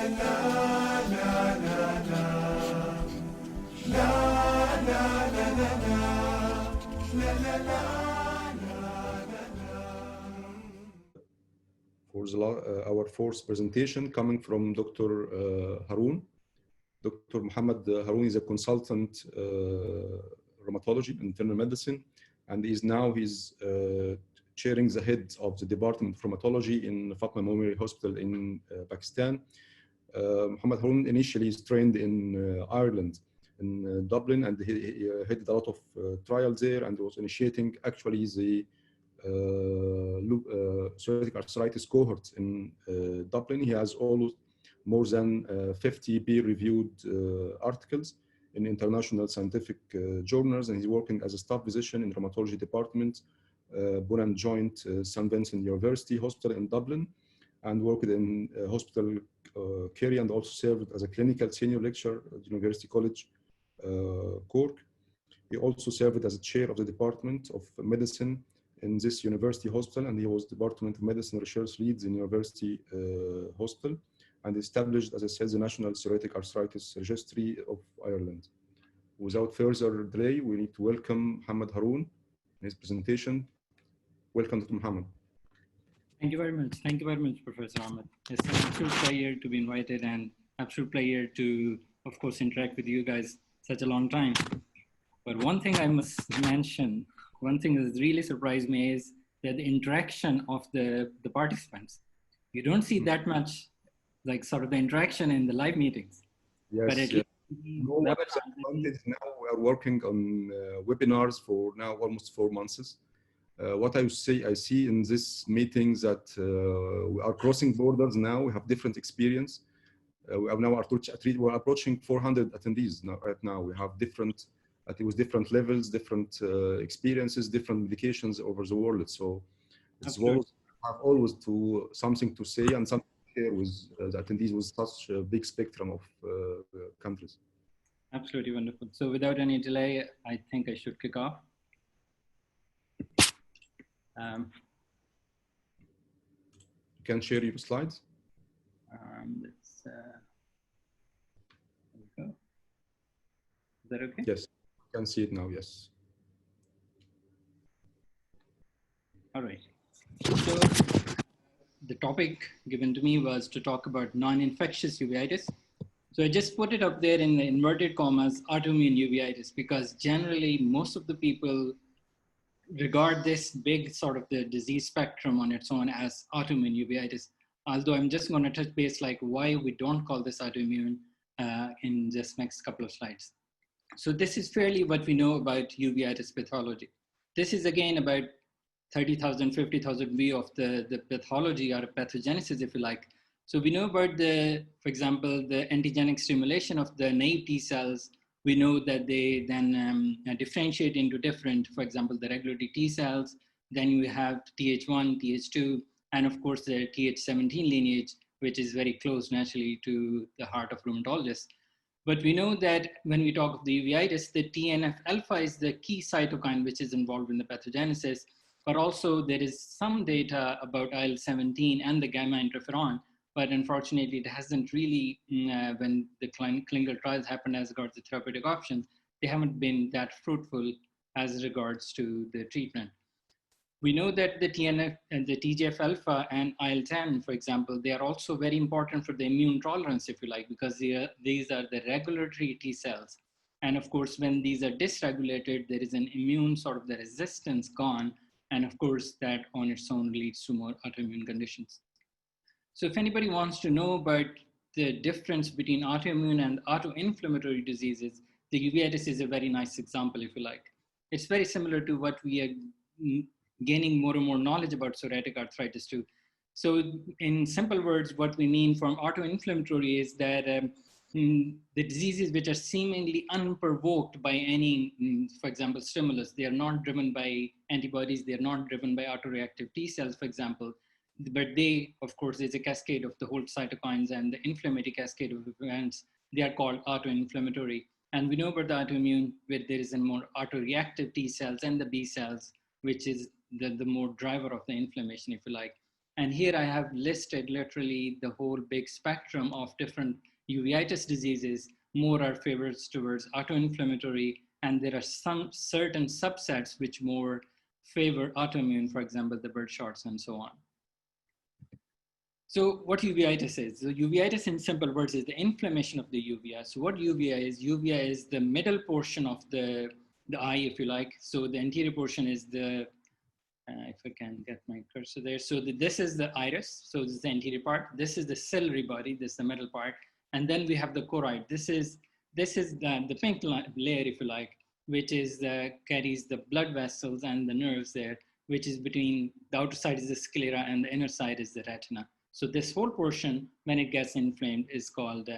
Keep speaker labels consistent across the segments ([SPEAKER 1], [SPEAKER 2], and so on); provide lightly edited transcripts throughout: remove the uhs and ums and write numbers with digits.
[SPEAKER 1] For our fourth presentation coming from Dr. Haroon. Dr. Mohammed Haroon is a consultant rheumatology and internal medicine, and he's chairing the head of the Department of Rheumatology in Fatma Memorial Hospital in Pakistan. Mohammed Haroon initially is trained in Ireland, in Dublin, and he headed a lot of trials there, and was initiating actually the psoriatic arthritis cohort in Dublin. He has almost more than 50 peer-reviewed articles in international scientific journals, and he's working as a staff physician in rheumatology department, Bone and Joint St. Vincent University Hospital in Dublin, and worked in Hospital Kerry, and also served as a clinical senior lecturer at University College Cork. He also served as a chair of the Department of Medicine in this university hospital, and he was Department of Medicine Research Leads in University Hospital, and established, as I said, the National Psoriatic Arthritis Registry of Ireland. Without further delay, we need to welcome Mohammed Haroon in his presentation. Welcome, Dr. Mohammed.
[SPEAKER 2] Thank you very much. Thank you very much, Professor Ahmed. It's an absolute pleasure to be invited, and absolute pleasure to, of course, interact with you guys such a long time. But one thing I must mention, one thing that really surprised me is that the interaction of the participants. You don't see that much, like sort of the interaction in the live meetings.
[SPEAKER 1] Yes.
[SPEAKER 2] But at
[SPEAKER 1] least now we are working on webinars for now almost 4 months. What I see in this meetings that we are crossing borders now. We have different experience. We are now approaching 400 attendees now. Right now, we have different, with different levels, different experiences, different medications over the world. So it's always something to say and something to share with the attendees with such a big spectrum of countries.
[SPEAKER 2] Absolutely wonderful. So without any delay, I think I should kick off.
[SPEAKER 1] You can share your slides.
[SPEAKER 2] There we go. Is that okay?
[SPEAKER 1] Yes, you can see it now, yes.
[SPEAKER 2] All right. So the topic given to me was to talk about non-infectious uveitis. So I just put it up there in the inverted commas, autoimmune uveitis, because generally most of the people regard this big sort of the disease spectrum on its own as autoimmune uveitis. Although I'm just going to touch base like why we don't call this autoimmune in this next couple of slides. So this is fairly what we know about uveitis pathology. This is again about 30,000, 50,000 view of the pathology or pathogenesis, if you like. So we know about for example, the antigenic stimulation of the naive T cells. We know that they then differentiate into different, for example, the regulatory T cells. Then you have Th1, Th2, and of course the Th17 lineage, which is very close naturally to the heart of rheumatologists. But we know that when we talk of the uveitis, the TNF-alpha is the key cytokine which is involved in the pathogenesis. But also there is some data about IL-17 and the gamma interferon. But unfortunately, it hasn't really, when the clinical trials happen as regards the therapeutic options, they haven't been that fruitful as regards to the treatment. We know that the TNF and the TGF-alpha and IL-10, for example, they are also very important for the immune tolerance, if you like, because these are the regulatory T cells. And of course, when these are dysregulated, there is an immune sort of the resistance gone. And of course, that on its own leads to more autoimmune conditions. So if anybody wants to know about the difference between autoimmune and autoinflammatory diseases, the uveitis is a very nice example, if you like. It's very similar to what we are gaining more and more knowledge about psoriatic arthritis too. So in simple words, what we mean from autoinflammatory is that the diseases which are seemingly unprovoked by any, for example, stimulus, they are not driven by antibodies, they are not driven by autoreactive T cells, for example. But they, of course, there's a cascade of the whole cytokines and the inflammatory cascade of events. They are called autoinflammatory. And we know about the autoimmune, where there is a more autoreactive T cells and the B cells, which is the more driver of the inflammation, if you like. And here I have listed literally the whole big spectrum of different uveitis diseases. More are favored towards autoinflammatory, and there are some certain subsets which more favor autoimmune, for example, the bird shots and so on. So what uveitis is? So uveitis in simple words is the inflammation of the uvea. So what uvea is? Uvea is the middle portion of the eye, if you like. So the anterior portion is the, if I can get my cursor there. So this is the iris. So this is the anterior part. This is the ciliary body. This is the middle part. And then we have the choroid. This is the pink layer, if you like, which is carries the blood vessels and the nerves there, which is between the outer side is the sclera and the inner side is the retina. So this whole portion, when it gets inflamed, is called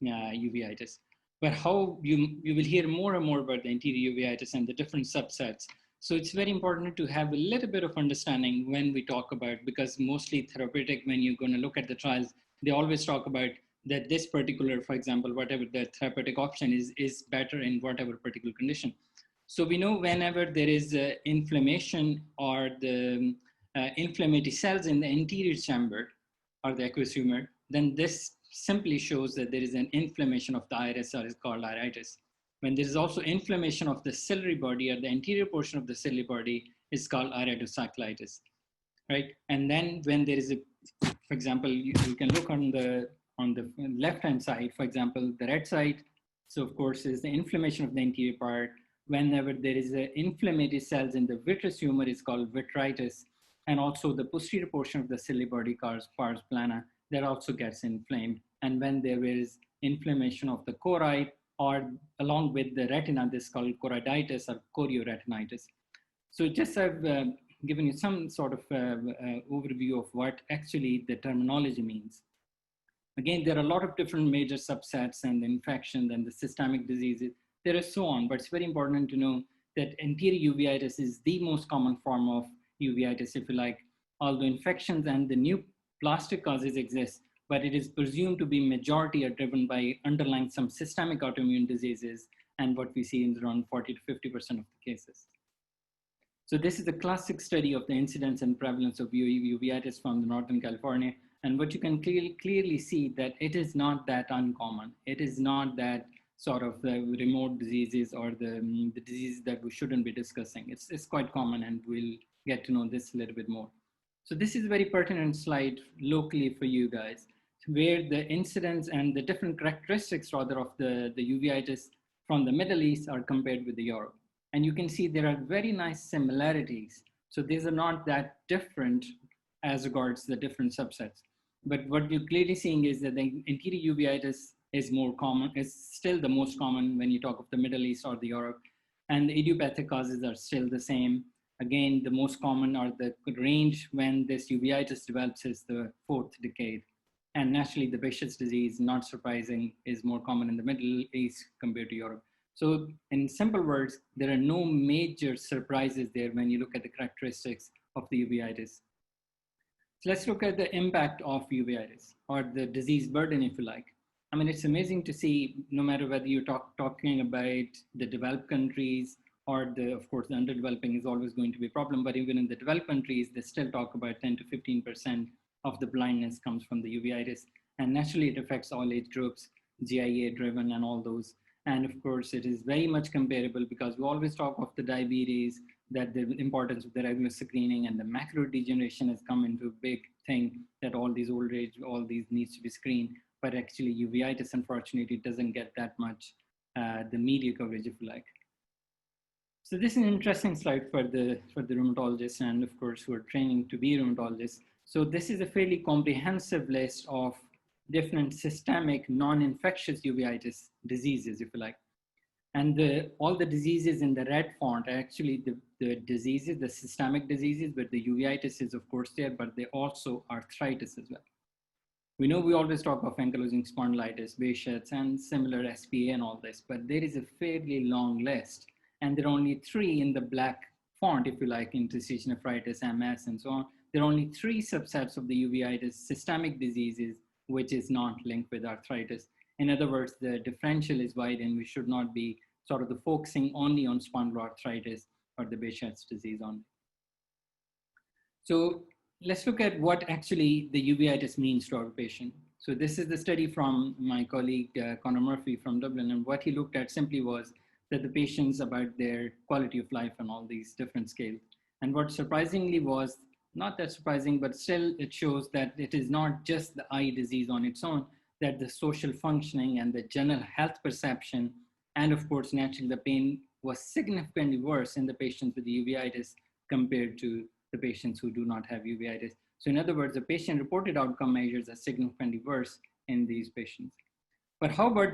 [SPEAKER 2] uveitis. But how you will hear more and more about the anterior uveitis and the different subsets. So it's very important to have a little bit of understanding when we talk about, because mostly therapeutic, when you're going to look at the trials, they always talk about that this particular, for example, whatever the therapeutic option is better in whatever particular condition. So we know whenever there is inflammation or the inflammatory cells in the anterior chamber or the aqueous humor, then this simply shows that there is an inflammation of the iris, or is called iritis. When there is also inflammation of the ciliary body or the anterior portion of the ciliary body, is called iridocyclitis, right? And then when there is a, for example, you can look on the left-hand side, for example, the red side. So of course is the inflammation of the anterior part. Whenever there is an inflammatory cells in the vitreous humor, is called vitritis. And also the posterior portion of the ciliary body, called pars plana, that also gets inflamed. And when there is inflammation of the choroid or along with the retina, this is called choroiditis or chorioretinitis. So just I've given you some sort of overview of what actually the terminology means. Again, there are a lot of different major subsets and infections and the systemic diseases. There is so on, but it's very important to know that anterior uveitis is the most common form of uveitis, if you like, although infections and the new plastic causes exist, but it is presumed to be majority are driven by underlying some systemic autoimmune diseases, and what we see in around 40 to 50% of the cases. So this is a classic study of the incidence and prevalence of uveitis from the Northern California. And what you can clearly see that it is not that uncommon. It is not that sort of the remote diseases or the diseases that we shouldn't be discussing. It's quite common, and we'll get to know this a little bit more. So this is a very pertinent slide locally for you guys, where the incidence and the different characteristics rather of the uveitis from the Middle East are compared with the Europe. And you can see there are very nice similarities. So these are not that different as regards the different subsets. But what you're clearly seeing is that the anterior uveitis is more common, is still the most common when you talk of the Middle East or the Europe. And the idiopathic causes are still the same. Again, the most common or the range when this uveitis develops is the 4th decade. And naturally, the Behçet's disease, not surprising, is more common in the Middle East compared to Europe. So in simple words, there are no major surprises there when you look at the characteristics of the uveitis. So let's look at the impact of uveitis, or the disease burden, if you like. I mean, it's amazing to see, no matter whether you're talking about the developed countries or of course, the underdeveloping is always going to be a problem, but even in the developed countries, they still talk about 10 to 15% of the blindness comes from the uveitis. And naturally, it affects all age groups, GIA driven and all those. And of course, it is very much comparable, because we always talk of the diabetes, that the importance of the regular screening, and the macular degeneration has come into a big thing, that all these old age, all these needs to be screened. But actually uveitis, unfortunately, doesn't get that much the media coverage, if you like. So this is an interesting slide for the rheumatologists, and of course who are training to be rheumatologists. So this is a fairly comprehensive list of different systemic non-infectious uveitis diseases, if you like. And all the diseases in the red font are actually the diseases, the systemic diseases, but the uveitis is of course there, but they also arthritis as well. We know we always talk of ankylosing spondylitis, Behçet's, and similar SPA and all this, but there is a fairly long list. And there are only 3 in the black font, if you like, interstitial nephritis, MS, and so on. There are only 3 subsets of the uveitis, systemic diseases, which is not linked with arthritis. In other words, the differential is wide, and we should not be sort of focusing only on spondyloarthritis or the Behçet's disease only. So let's look at what actually the uveitis means to our patient. So this is the study from my colleague Conor Murphy from Dublin, and what he looked at simply was that the patients about their quality of life on all these different scales. And what surprisingly was, not that surprising, but still it shows that it is not just the eye disease on its own, that the social functioning and the general health perception, and of course, naturally the pain was significantly worse in the patients with the uveitis compared to the patients who do not have uveitis. So in other words, the patient reported outcome measures are significantly worse in these patients. But how about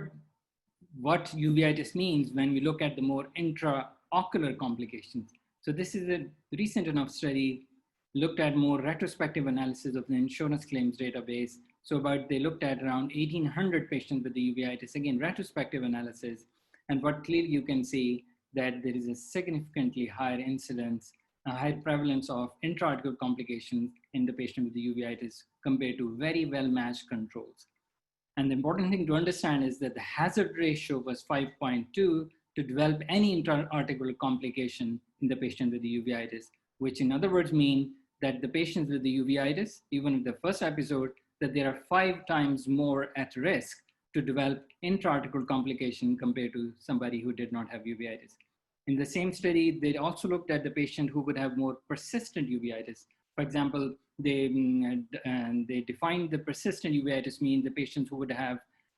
[SPEAKER 2] what uveitis means when we look at the more intraocular complications? So this is a recent enough study, looked at more retrospective analysis of the insurance claims database. So they looked at around 1,800 patients with the uveitis, again, retrospective analysis. And what clearly you can see that there is a significantly higher incidence, a high prevalence of intraocular complications in the patient with the uveitis compared to very well-matched controls. And the important thing to understand is that the hazard ratio was 5.2 to develop any intraarticular complication in the patient with the uveitis, which in other words mean that the patients with the uveitis, even in the first episode, that they are 5 times more at risk to develop intraarticular complication compared to somebody who did not have uveitis. In the same study, they also looked at the patient who would have more persistent uveitis. For example, they defined the persistent uveitis mean the patients who would have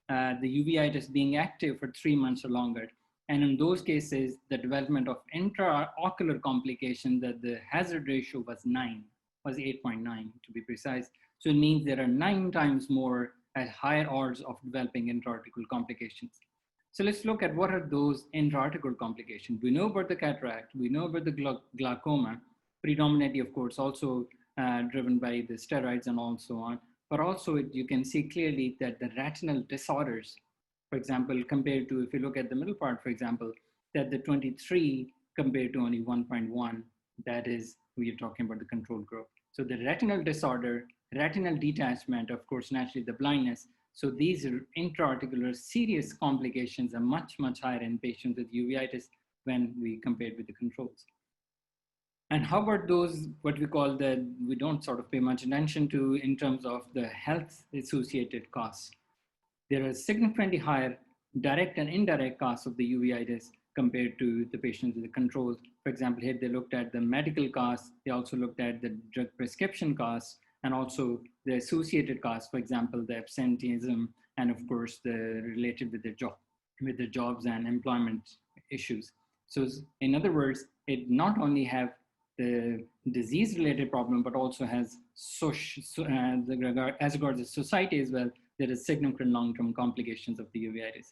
[SPEAKER 2] the uveitis being active for 3 months or longer. And in those cases, the development of intraocular complication, that the hazard ratio was 8.9 to be precise. So it means there are 9 times more at higher odds of developing intraarticular complications. So let's look at what are those intraarticular complications. We know about the cataract, we know about the glaucoma, predominantly, of course, also driven by the steroids and also on, but also you can see clearly that the retinal disorders, for example, compared to, if you look at the middle part, for example, that the 23 compared to only 1.1, that is, we are talking about the control group. So the retinal disorder, retinal detachment, of course, naturally the blindness. So these intraarticular serious complications are much, much higher in patients with uveitis when we compared with the controls. And how about those, what we call we don't sort of pay much attention to in terms of the health associated costs. There are significantly higher direct and indirect costs of the uveitis compared to the patients with the controls. For example, here they looked at the medical costs. They also looked at the drug prescription costs and also the associated costs, for example, the absenteeism, and of course, the related with the jobs and employment issues. So in other words, it not only have the disease-related problem, but also has as regards the society as well, there is significant long-term complications of the uveitis.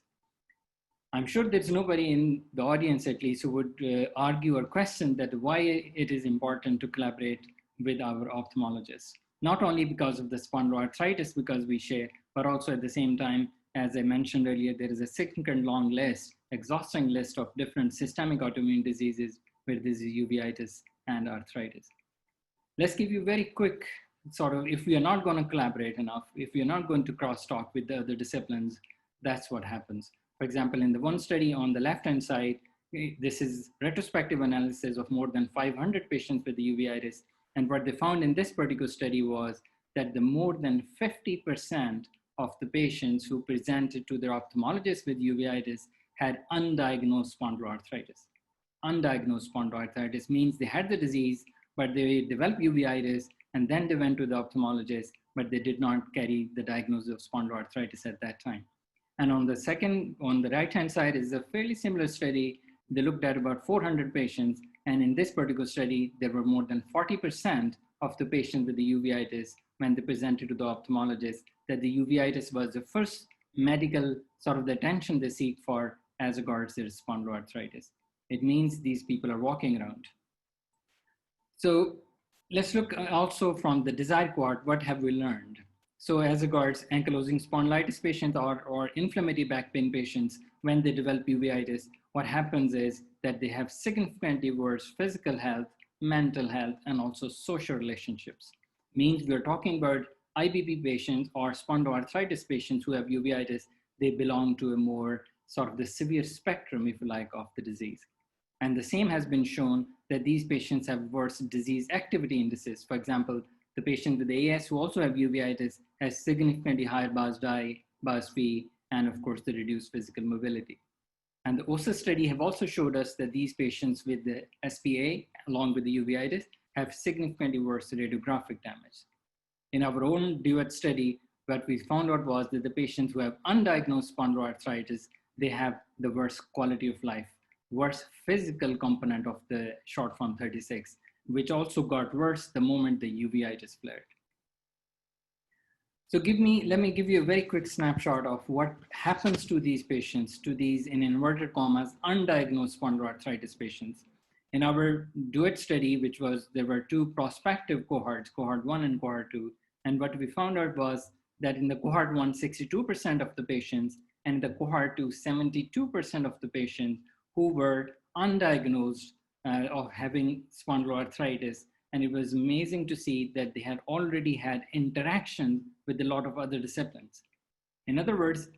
[SPEAKER 2] I'm sure there's nobody in the audience, at least, who would argue or question that why it is important to collaborate with our ophthalmologists. Not only because of the spondyloarthritis, because we share, but also at the same time, as I mentioned earlier, there is a significant long list, exhausting list of different systemic autoimmune diseases where this is uveitis and arthritis. Let's give you very quick sort of, if we are not going to collaborate enough, if we are not going to crosstalk with the other disciplines, that's what happens. For example, in the one study on the left-hand side, this is retrospective analysis of more than 500 patients with the uveitis. And what they found in this particular study was that the more than 50% of the patients who presented to their ophthalmologist with uveitis had undiagnosed spondyloarthritis. Undiagnosed spondyloarthritis means they had the disease, but they developed uveitis, and then they went to the ophthalmologist, but they did not carry the diagnosis of spondyloarthritis at that time. And on the right-hand side is a fairly similar study. They looked at about 400 patients, and in this particular study, there were more than 40% of the patients with the uveitis when they presented to the ophthalmologist that the uveitis was the first medical sort of the attention they seek for as regards their spondyloarthritis. It means these people are walking around. So let's look also from the desired cohort, what have we learned? So as regards ankylosing spondylitis patients or inflammatory back pain patients, when they develop uveitis, what happens is that they have significantly worse physical health, mental health, and also social relationships. Means we're talking about IBP patients or spondyloarthritis patients who have uveitis, they belong to a more sort of the severe spectrum, if you like, of the disease. And the same has been shown that these patients have worse disease activity indices. For example, the patient with the AS who also have uveitis has significantly higher BAS-D, BAS-P, and of course the reduced physical mobility. And the OSA study have also showed us that these patients with the SPA, along with the uveitis, have significantly worse radiographic damage. In our own DUET study, what we found out was that the patients who have undiagnosed spondyloarthritis, they have the worst quality of life, worse physical component of the short form 36, which also got worse the moment the uveitis flared. So let me give you a very quick snapshot of what happens to these patients, to these in inverted commas, undiagnosed spondyloarthritis patients. In our DUET study, there were two prospective cohorts, cohort 1 and cohort 2. And what we found out was that in the cohort 1, 62% of the patients, and in the cohort 2, 72% of the patients who were undiagnosed of having spondyloarthritis. And it was amazing to see that they had already had interaction with a lot of other disciplines. In other words,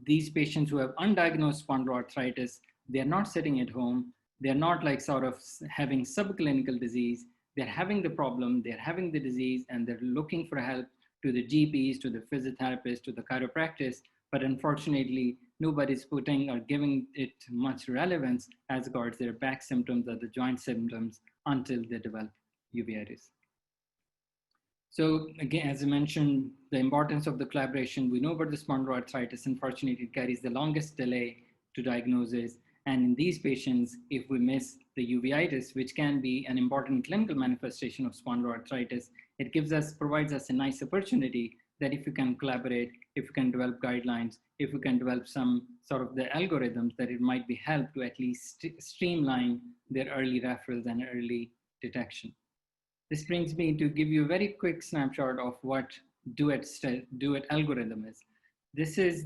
[SPEAKER 2] these patients who have undiagnosed spondyloarthritis, they're not sitting at home. They're not like sort of having subclinical disease. They're having the problem, they're having the disease, and they're looking for help to the GPs, to the physiotherapists, to the chiropractors. But unfortunately, nobody's putting or giving it much relevance as regards their back symptoms or the joint symptoms until they develop uveitis. So again, as I mentioned, the importance of the collaboration, we know about the spondyloarthritis. Unfortunately, it carries the longest delay to diagnosis. And in these patients, if we miss the uveitis, which can be an important clinical manifestation of spondyloarthritis, it provides us a nice opportunity that if you can collaborate, if you can develop guidelines, if you can develop some sort of the algorithms, that it might be helped to at least streamline their early referrals and early detection. This brings me to give you a very quick snapshot of what DUET algorithm is. This is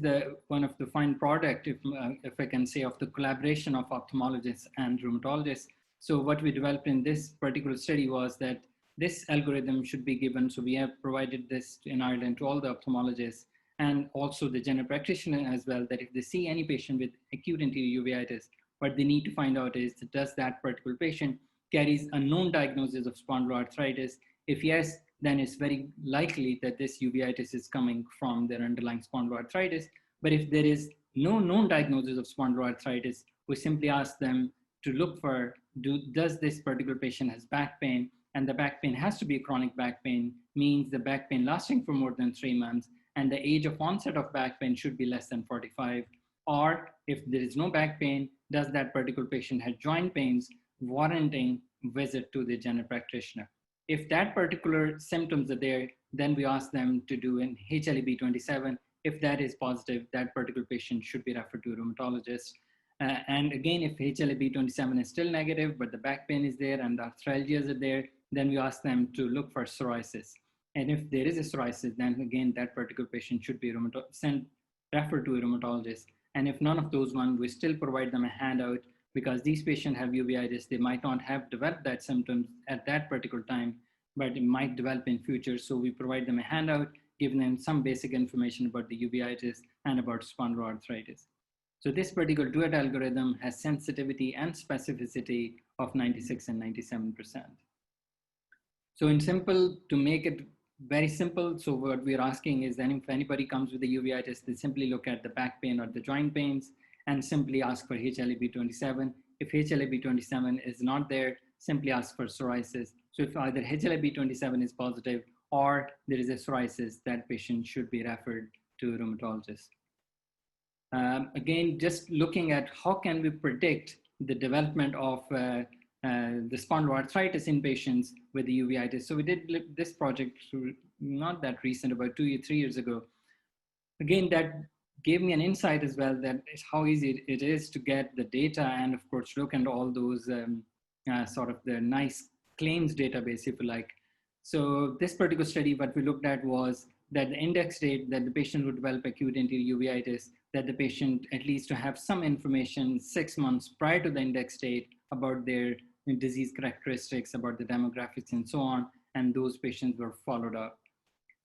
[SPEAKER 2] one of the fine product, if I can say, of the collaboration of ophthalmologists and rheumatologists. So what we developed in this particular study was that this algorithm should be given. So we have provided this in Ireland to all the ophthalmologists and also the general practitioner as well, that if they see any patient with acute anterior uveitis, what they need to find out is, does that particular patient carries a known diagnosis of spondyloarthritis? If yes, then it's very likely that this uveitis is coming from their underlying spondyloarthritis. But if there is no known diagnosis of spondyloarthritis, we simply ask them to look for, does this particular patient has back pain? And the back pain has to be chronic back pain, means the back pain lasting for more than 3 months, and the age of onset of back pain should be less than 45. Or if there is no back pain, does that particular patient have joint pains warranting visit to the general practitioner? If that particular symptoms are there, then we ask them to do an HLA-B27. If that is positive, that particular patient should be referred to a rheumatologist. And again, if HLA-B27 is still negative, but the back pain is there and the arthralgias are there, then we ask them to look for psoriasis. And if there is a psoriasis, then again, that particular patient should be referred to a rheumatologist. And if none of those ones, we still provide them a handout, because these patients have uveitis. They might not have developed that symptoms at that particular time, but it might develop in future. So we provide them a handout, giving them some basic information about the uveitis and about spondyloarthritis. So this particular DUET algorithm has sensitivity and specificity of 96 and 97%. So in simple, to make it very simple, so what we're asking is that if anybody comes with a uveitis, they simply look at the back pain or the joint pains and simply ask for HLA-B27. If HLA-B27 is not there, simply ask for psoriasis. So if either HLA-B27 is positive or there is a psoriasis, that patient should be referred to a rheumatologist. Again, just looking at how can we predict the development of the spondyloarthritis in patients with the uveitis. So we did this project not that recent, about 2 or 3 years ago. Again, that gave me an insight as well, that is how easy it is to get the data and of course look at all those sort of the nice claims database, if you like. So this particular study, what we looked at was that the index date that the patient would develop acute anterior uveitis, that the patient at least to have some information 6 months prior to the index date about their disease characteristics, about the demographics and so on, and those patients were followed up.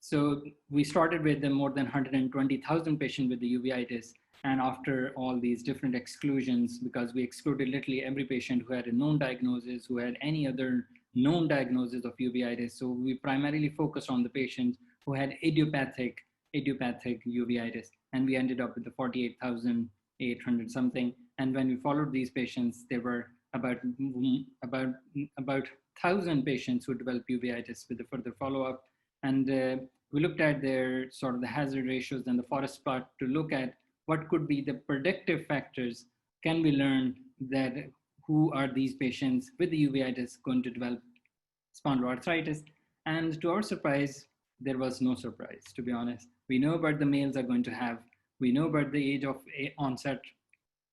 [SPEAKER 2] So we started with the more than 120,000 patients with the uveitis, and after all these different exclusions, because we excluded literally every patient who had a known diagnosis, who had any other known diagnosis of uveitis. So we primarily focused on the patients who had idiopathic uveitis, and we ended up with the 48,800 something. And when we followed these patients, there were about 1,000 patients who developed uveitis with the further follow-up. And we looked at their sort of the hazard ratios and the forest plot to look at what could be the predictive factors. Can we learn that who are these patients with the uveitis going to develop spondyloarthritis? And to our surprise, there was no surprise, to be honest. We know about the males are going to have, we know about the age of onset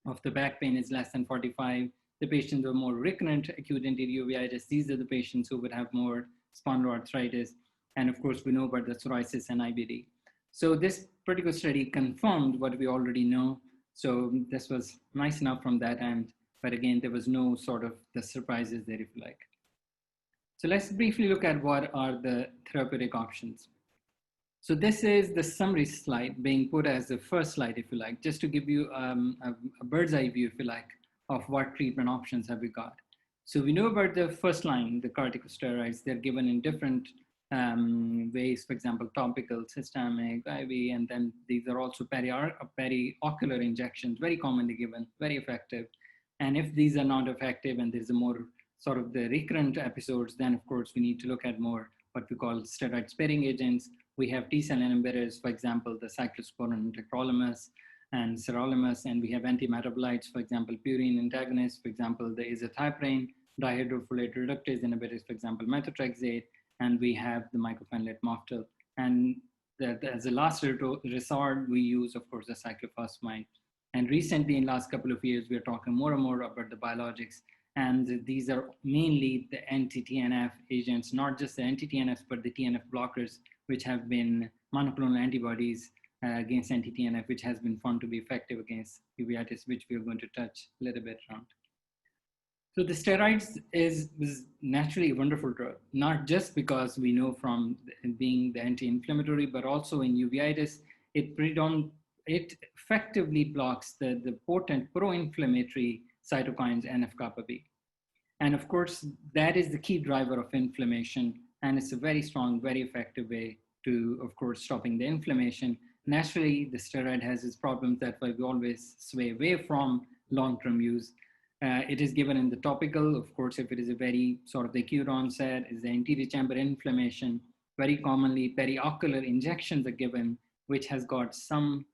[SPEAKER 2] of the back pain is less than 45. The patients with more recurrent acute anterior uveitis, these are the patients who would have more spondyloarthritis. And of course, we know about the psoriasis and IBD. So this particular study confirmed what we already know. So this was nice enough from that end. But again, there was no sort of the surprises there, if you like. So let's briefly look at what are the therapeutic options. So this is the summary slide being put as the first slide, if you like, just to give you a bird's eye view, if you like, of what treatment options have we got. So we know about the first line, the corticosteroids. They're given in different ways, for example, topical, systemic, IV, and then these are also periocular injections, very commonly given, very effective. And if these are not effective and there's a more sort of the recurrent episodes, then of course we need to look at more what we call steroid sparing agents. We have T-cell inhibitors, for example, the cyclosporin, tacrolimus, and sirolimus, and we have antimetabolites, for example, purine antagonists, for example, the azathioprine, dihydrofolate reductase inhibitors, for example, methotrexate, and we have the mycophenolate mofetil. And as a last resort, we use, of course, the cyclophosphamide. And recently, in the last couple of years, we're talking more and more about the biologics. And these are mainly the anti-TNF agents, not just the anti-TNFs, but the TNF blockers, which have been monoclonal antibodies against anti-TNF, which has been found to be effective against uveitis, which we're going to touch a little bit around. So the steroids is naturally a wonderful drug, not just because we know from being the anti-inflammatory, but also in uveitis, it effectively blocks the potent pro-inflammatory cytokines NF-kappa B. And of course, that is the key driver of inflammation. And it's a very strong, very effective way to, of course, stopping the inflammation. Naturally, the steroid has its problems. That's why we always sway away from long-term use. It is given in the topical. Of course, if it is a very sort of the acute onset, is the anterior chamber inflammation. Very commonly, periocular injections are given, which has got some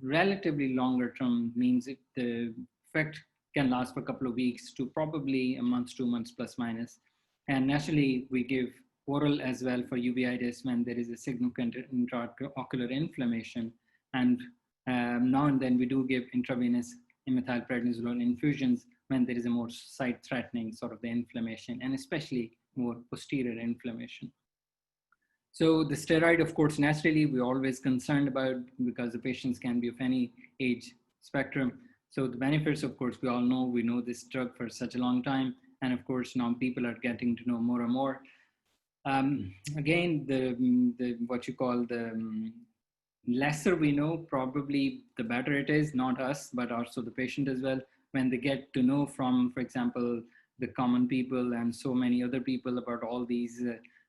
[SPEAKER 2] relatively longer term, means the effect can last for a couple of weeks to probably a month, 2 months plus minus. And naturally, we give oral as well for uveitis when there is a significant intraocular inflammation. And now and then we do give intravenous imethylprednisolone infusions when there is a more sight-threatening sort of the inflammation, and especially more posterior inflammation. So the steroid, of course, naturally, we're always concerned about because the patients can be of any age spectrum. So the benefits, of course, we all know, we know this drug for such a long time. And of course, now people are getting to know more and more. Again, the what you call the lesser we know, probably the better it is, not us, but also the patient as well. When they get to know from, for example, the common people and so many other people about all these,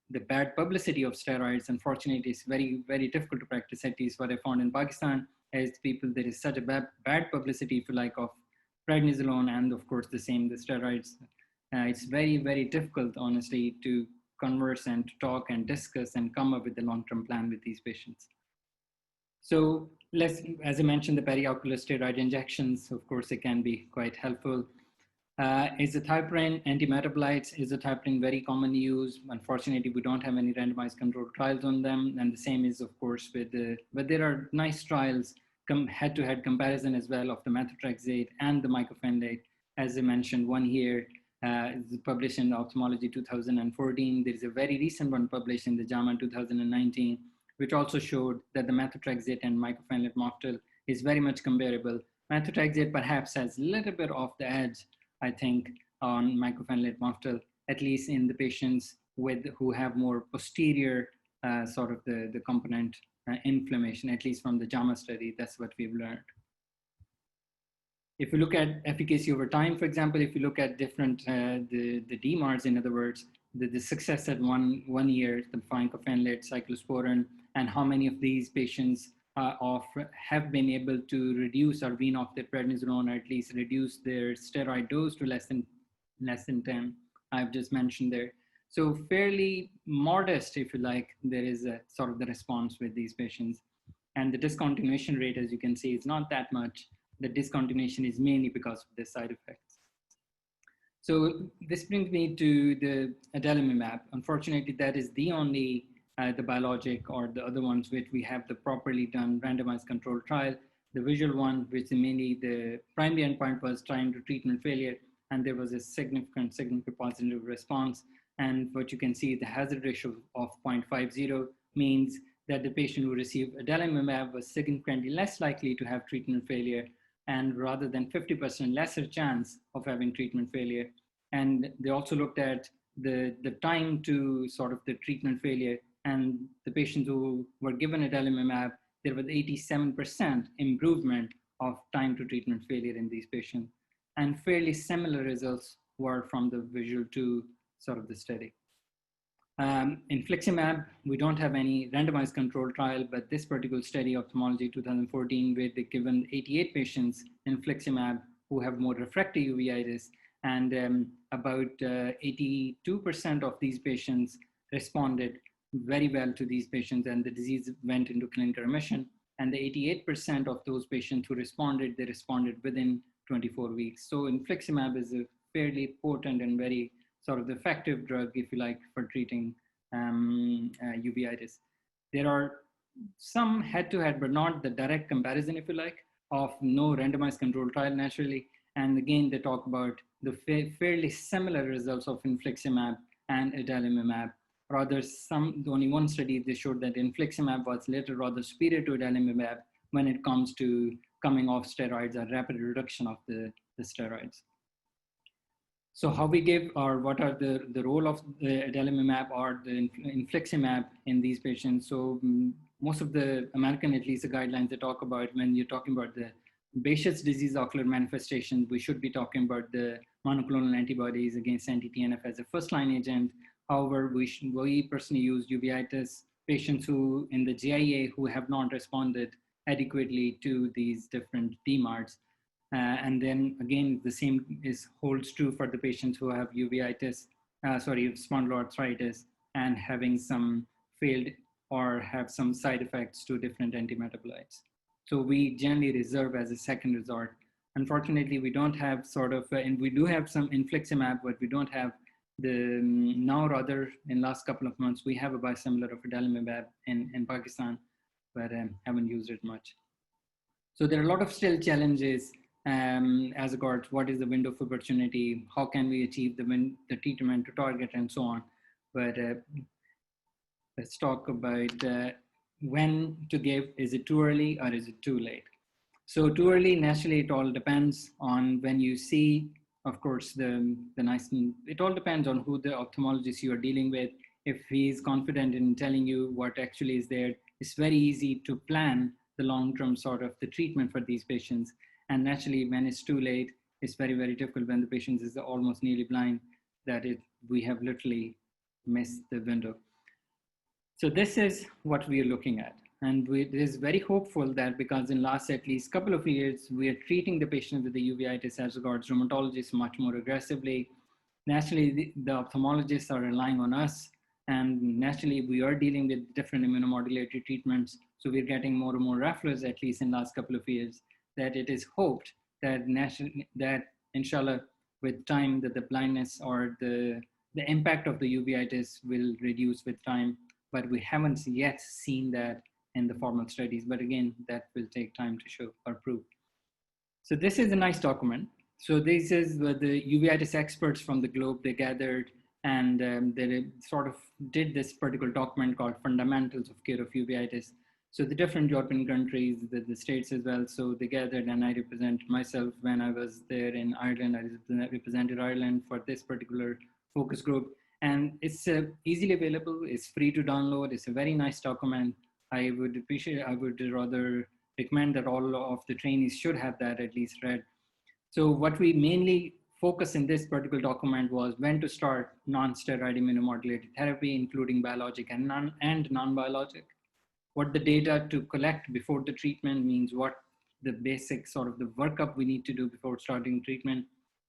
[SPEAKER 2] the bad publicity of steroids. Unfortunately, it's very, very difficult to practice, at least what I found in Pakistan, as people, there is such a bad publicity, if you like, of prednisolone and of course the same, the steroids. It's very, very difficult, honestly, to converse and to talk and discuss and come up with a long-term plan with these patients. So as I mentioned, the periocular steroid injections, of course, it can be quite helpful. Azathioprine, antimetabolites, azathioprine very commonly used. Unfortunately, we don't have any randomized controlled trials on them. And the same is, of course, with but there are nice trials, head-to-head comparison as well of the methotrexate and the mycophenolate. As I mentioned, one here is published in Ophthalmology 2014. There is a very recent one published in the JAMA 2019, which also showed that the methotrexate and mycophenolate mofetil is very much comparable. Methotrexate perhaps has a little bit off the edge, I think, on mycophenolate mofetil, at least in the patients who have more posterior sort of the component inflammation, at least from the JAMA study. That's what we've learned. If you look at efficacy over time, for example, if you look at different, the DMARDs, in other words, the success at one year, the mycophenolate, cyclosporin, and how many of these patients have been able to reduce or wean off their prednisolone, or at least reduce their steroid dose to less than 10, I've just mentioned there. So fairly modest, if you like, there is a sort of the response with these patients. And the discontinuation rate, as you can see, is not that much. The discontinuation is mainly because of the side effects. So this brings me to the adalimumab. Unfortunately, that is the only the biologic, or the other ones which we have the properly done randomized controlled trial. The visual one, which mainly the primary endpoint was time to treatment failure, and there was a significant positive response. And what you can see, the hazard ratio of 0.50 means that the patient who received adalimumab was significantly less likely to have treatment failure, and rather than 50% lesser chance of having treatment failure. And they also looked at the time to sort of the treatment failure, and the patients who were given adalimumab, there was 87% improvement of time to treatment failure in these patients. And fairly similar results were from the visual 2 sort of the study. Infliximab, we don't have any randomized controlled trial, but this particular study, Ophthalmology 2014, where they given 88 patients infliximab who have more refractory uveitis, and about 82% of these patients responded very well to these patients, and the disease went into clinical remission. And the 88% of those patients who responded, they responded within 24 weeks. So infliximab is a fairly potent and very sort of the effective drug, if you like, for treating uveitis. There are some head-to-head, but not the direct comparison, if you like, of no randomized controlled trial naturally. And again, they talk about the fairly similar results of infliximab and adalimumab. Rather, only one study, they showed that infliximab was later rather superior to adalimumab when it comes to coming off steroids or rapid reduction of the steroids. So how we give, or what are the role of the adalimumab or the infliximab in these patients? So most of the American, at least the guidelines, they talk about when you're talking about the Behçet's disease ocular manifestations, we should be talking about the monoclonal antibodies against anti-TNF as a first-line agent. However, we personally use uveitis patients who in the GIA who have not responded adequately to these different DMARDs. And then again, the same holds true for the patients who have uveitis, spondyloarthritis, and having some failed or have some side effects to different antimetabolites. So we generally reserve as a second resort. Unfortunately, we don't have sort of, and we do have some infliximab, but we don't have the, now rather in last couple of months, we have a biosimilar of adalimumab in Pakistan, but haven't used it much. So there are a lot of still challenges as regards what is the window of opportunity, how can we achieve the treatment to target, and so on. But let's talk about when to give. Is it too early or is it too late? So too early, naturally, it all depends on when you see, of course, it all depends on who the ophthalmologist you are dealing with. If he's confident in telling you what actually is there, it's very easy to plan the long-term sort of the treatment for these patients. And naturally, when it's too late, it's very, very difficult when the patient is almost nearly blind, that we have literally missed the window. So this is what we are looking at. And it is very hopeful that because in last at least couple of years, we are treating the patient with the uveitis as regards rheumatologists much more aggressively. Naturally, the ophthalmologists are relying on us, and naturally we are dealing with different immunomodulatory treatments. So we're getting more and more referrals, at least in the last couple of years, that it is hoped that inshallah, with time, that the blindness or the impact of the uveitis will reduce with time. But we haven't yet seen that in the formal studies. But again, that will take time to show or prove. So this is a nice document. So this is the uveitis experts from the globe, they gathered, and they sort of did this particular document called Fundamentals of Care of Uveitis. So the different European countries, the states as well. So they gathered, and I represent myself when I was there in Ireland. I represented Ireland for this particular focus group. And it's easily available. It's free to download. It's a very nice document. I would rather recommend that all of the trainees should have that at least read. So what we mainly focus in this particular document was when to start non-steroid immunomodulated therapy, including biologic and non-biologic. What the data to collect before the treatment means, what the basic sort of the workup we need to do before starting treatment,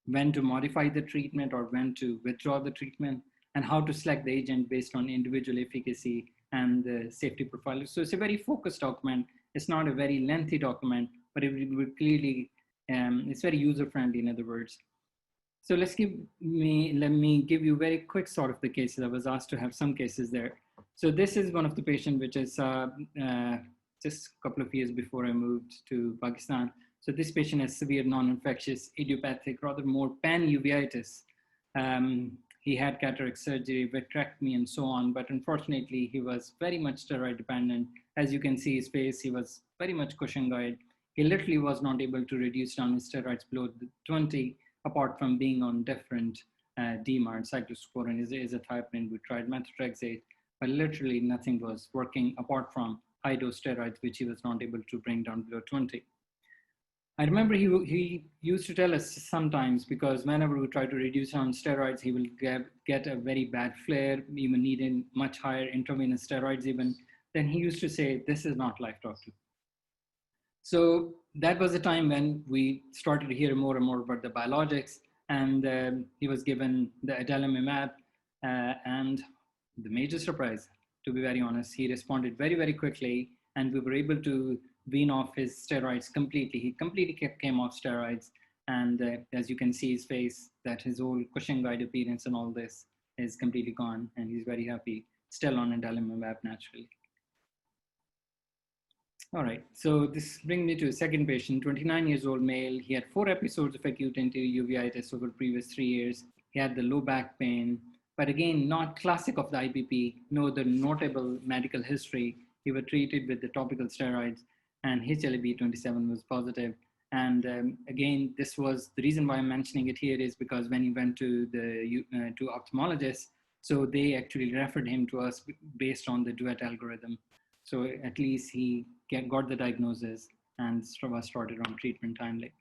[SPEAKER 2] when to modify the treatment or when to withdraw the treatment, and how to select the agent based on individual efficacy and the safety profile. So it's a very focused document. It's not a very lengthy document, but it would clearly, it's very user-friendly, in other words. So let me give you very quick sort of the cases. I was asked to have some cases there. So this is one of the patients, which is just a couple of years before I moved to Pakistan. So this patient has severe non-infectious, idiopathic, rather more pan-uveitis. He had cataract surgery, vitrectomy, and so on. But unfortunately, he was very much steroid dependent. As you can see his face, he was very much Cushing-eyed. He literally was not able to reduce down his steroids below 20, apart from being on different DMARD, cyclosporin, azathioprine. We tried methotrexate, but literally nothing was working apart from high-dose steroids, which he was not able to bring down below 20. I remember he used to tell us sometimes, because whenever we try to reduce on steroids, he will get a very bad flare, even needing much higher intravenous steroids even. Then he used to say, this is not life, doctor. So that was the time when we started to hear more and more about the biologics, and he was given the adalimumab, and the major surprise, to be very honest, he responded very, very quickly, and we were able to wean off his steroids completely. He completely came off steroids, and as you can see his face, that his whole Cushing-eyed appearance and all this is completely gone, and he's very happy, still on adalimumab naturally. All right, so this brings me to a second patient, 29 years old male. He had 4 episodes of acute anterior uveitis over the previous 3 years. He had the low back pain, but again, not classic of the IPP, no the notable medical history. He was treated with the topical steroids, and HLA-B27 was positive. And again, this was the reason why I'm mentioning it here is because when he went to the to ophthalmologist, so they actually referred him to us based on the DUET algorithm. So at least he got the diagnosis and was started on treatment timely.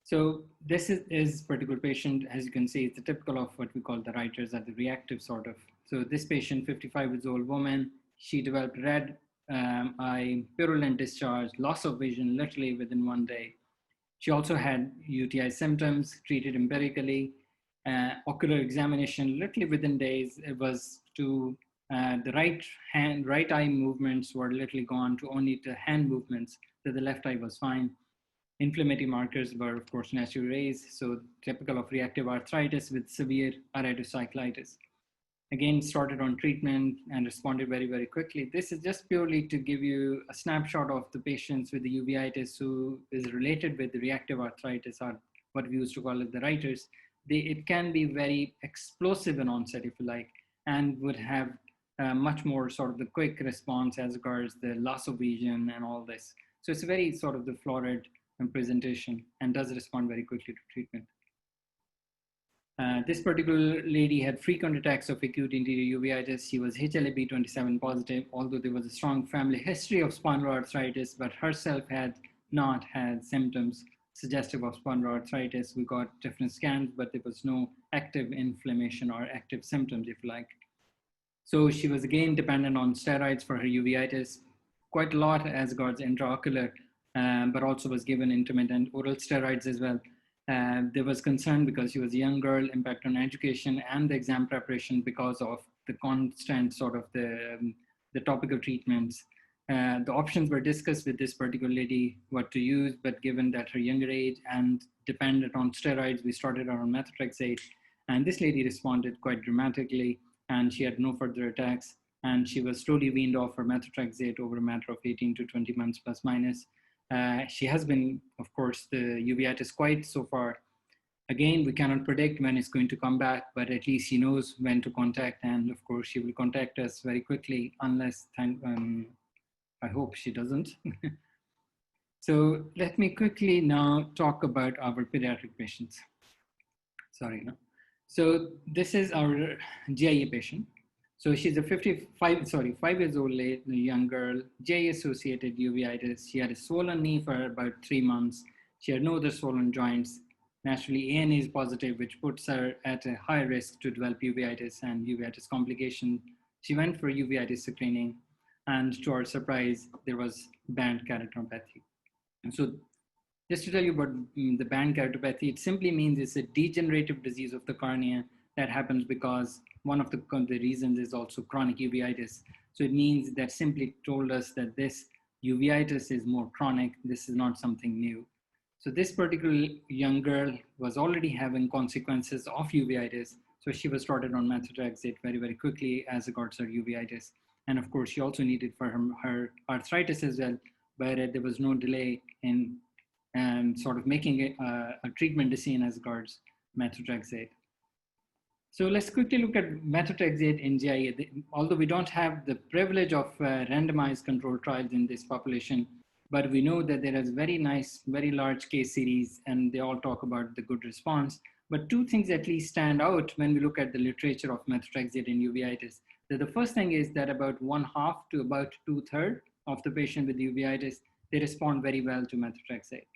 [SPEAKER 2] So this is particular patient, as you can see, it's a typical of what we call the writers are the reactive sort of. So this patient, 55 years old woman, she developed red eye, purulent discharge, loss of vision literally within 1 day. She also had UTI symptoms, treated empirically, ocular examination literally within days. It was to the right eye movements were literally gone to only the hand movements, that the left eye was fine. Inflammatory markers were, of course, naturally raised, so typical of reactive arthritis with severe iridocyclitis. Again, started on treatment and responded very, very quickly. This is just purely to give you a snapshot of the patients with the uveitis who is related with the reactive arthritis, or what we used to call it the writers. It can be very explosive in onset, if you like, and would have much more sort of the quick response as regards the loss of vision and all this. So it's a very sort of the florid presentation and does respond very quickly to treatment. This particular lady had frequent attacks of acute anterior uveitis. She was HLA-B27 positive, although there was a strong family history of spondyloarthritis, but herself had not had symptoms suggestive of spondyloarthritis. We got different scans, but there was no active inflammation or active symptoms, if you like. So she was again dependent on steroids for her uveitis, quite a lot as regards intraocular, but also was given intermittent oral steroids as well. There was concern because she was a young girl, impact on education and the exam preparation because of the constant sort of the topical treatments. The options were discussed with this particular lady, what to use, but given that her younger age and dependent on steroids, we started her on methotrexate. And this lady responded quite dramatically, and she had no further attacks. And she was slowly weaned off her methotrexate over a matter of 18 to 20 months plus minus. She has been, of course, the uveitis quite so far. Again, we cannot predict when it's going to come back, but at least she knows when to contact. And of course, she will contact us very quickly, unless, I hope she doesn't. So let me quickly now talk about our pediatric patients. Sorry, no. So this is our GIA patient. So she's a 5 years old young girl, GIA-associated uveitis. She had a swollen knee for about 3 months. She had no other swollen joints. Naturally, ANA is positive, which puts her at a high risk to develop uveitis and uveitis complication. She went for uveitis screening, and to our surprise, there was band keratopathy. And so just to tell you about the band keratopathy, it simply means it's a degenerative disease of the cornea that happens because one of the reasons is also chronic uveitis. So it means that simply told us that this uveitis is more chronic. This is not something new. So this particular young girl was already having consequences of uveitis. So she was started on methotrexate very, very quickly as regards her uveitis. And of course, she also needed for her arthritis as well, but there was no delay in sort of making a treatment decision as regards methotrexate. So let's quickly look at methotrexate in GIA. Although we don't have the privilege of randomized controlled trials in this population, but we know that there is very nice, very large case series, and they all talk about the good response. But two things at least stand out when we look at the literature of methotrexate in uveitis. The first thing is that about 1/2 to about 2/3 of the patient with uveitis, they respond very well to methotrexate.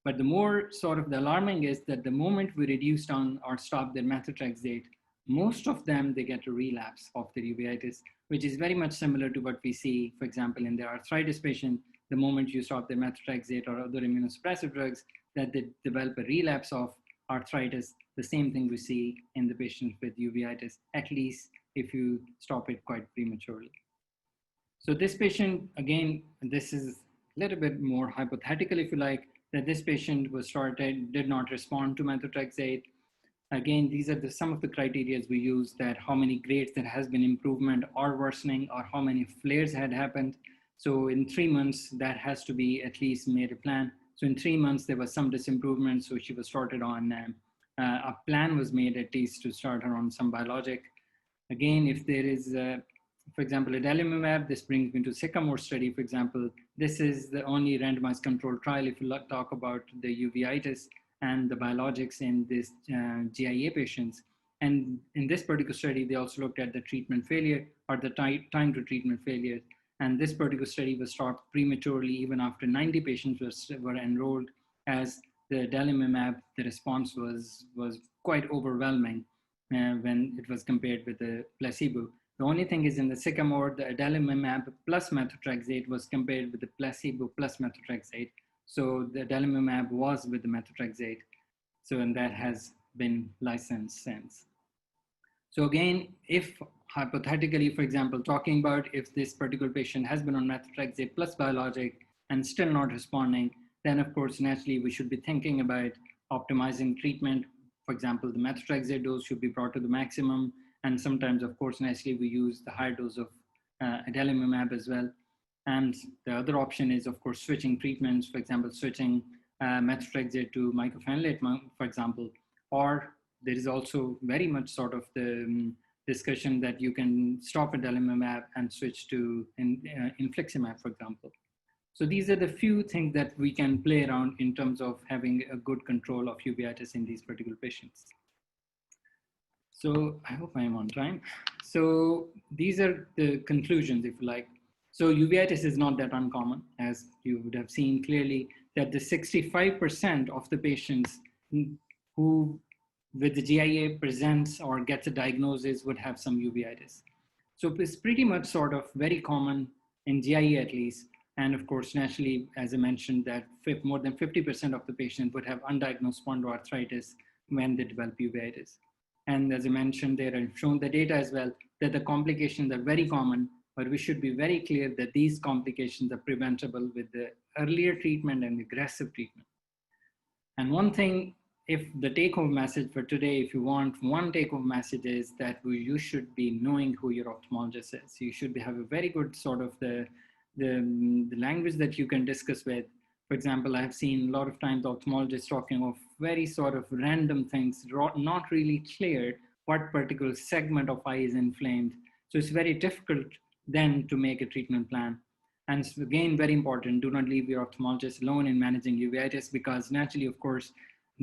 [SPEAKER 2] But the more sort of the alarming is that the moment we reduce down or stop their methotrexate, most of them, they get a relapse of their uveitis, which is very much similar to what we see, for example, in the arthritis patient. The moment you stop their methotrexate or other immunosuppressive drugs, that they develop a relapse of arthritis. The same thing we see in the patients with uveitis, at least if you stop it quite prematurely. So this patient, again, this is a little bit more hypothetical, if you like, that this patient was started, did not respond to methotrexate. Again, these are some of the criteria we use, that how many grades there has been improvement or worsening, or how many flares had happened. So in 3 months, that has to be at least made a plan. So in 3 months, there was some disimprovement. So she was started on, a plan was made at least to start her on some biologic. Again, if there is, for example, adalimumab, this brings me to Sycamore study, for example. This is the only randomized controlled trial if you talk about the uveitis and the biologics in this GIA patients. And in this particular study, they also looked at the treatment failure or the time to treatment failure. And this particular study was stopped prematurely even after 90 patients were enrolled, as the adalimumab, the response was quite overwhelming when it was compared with the placebo. The only thing is in the Sycamore, the adalimumab plus methotrexate was compared with the placebo plus methotrexate. So the adalimumab was with the methotrexate. So, and that has been licensed since. So again, if hypothetically, for example, talking about if this particular patient has been on methotrexate plus biologic and still not responding, then of course, naturally, we should be thinking about optimizing treatment. For example, the methotrexate dose should be brought to the maximum. And sometimes, of course, naturally, we use the higher dose of adalimumab as well. And the other option is, of course, switching treatments, for example, switching methotrexate to mycophenolate, for example. Or there is also very much sort of the discussion that you can stop adalimumab and switch to infliximab, for example. So these are the few things that we can play around in terms of having a good control of uveitis in these particular patients. So I hope I am on time. So these are the conclusions, if you like. So uveitis is not that uncommon, as you would have seen clearly, that the 65% of the patients who with the GIA presents or gets a diagnosis would have some uveitis. So it's pretty much sort of very common in GIA at least. And of course, naturally, as I mentioned, that more than 50% of the patients would have undiagnosed spondyloarthritis when they develop uveitis. And as I mentioned there, I've shown the data as well, that the complications are very common, but we should be very clear that these complications are preventable with the earlier treatment and aggressive treatment. And one thing, if the take-home message for today, if you want one take-home message, is that you should be knowing who your ophthalmologist is. You should have a very good sort of the language that you can discuss with. For example, I have seen a lot of times ophthalmologists talking of very sort of random things, not really clear what particular segment of eye is inflamed. So it's very difficult then to make a treatment plan. And again, very important, do not leave your ophthalmologist alone in managing uveitis, because naturally, of course,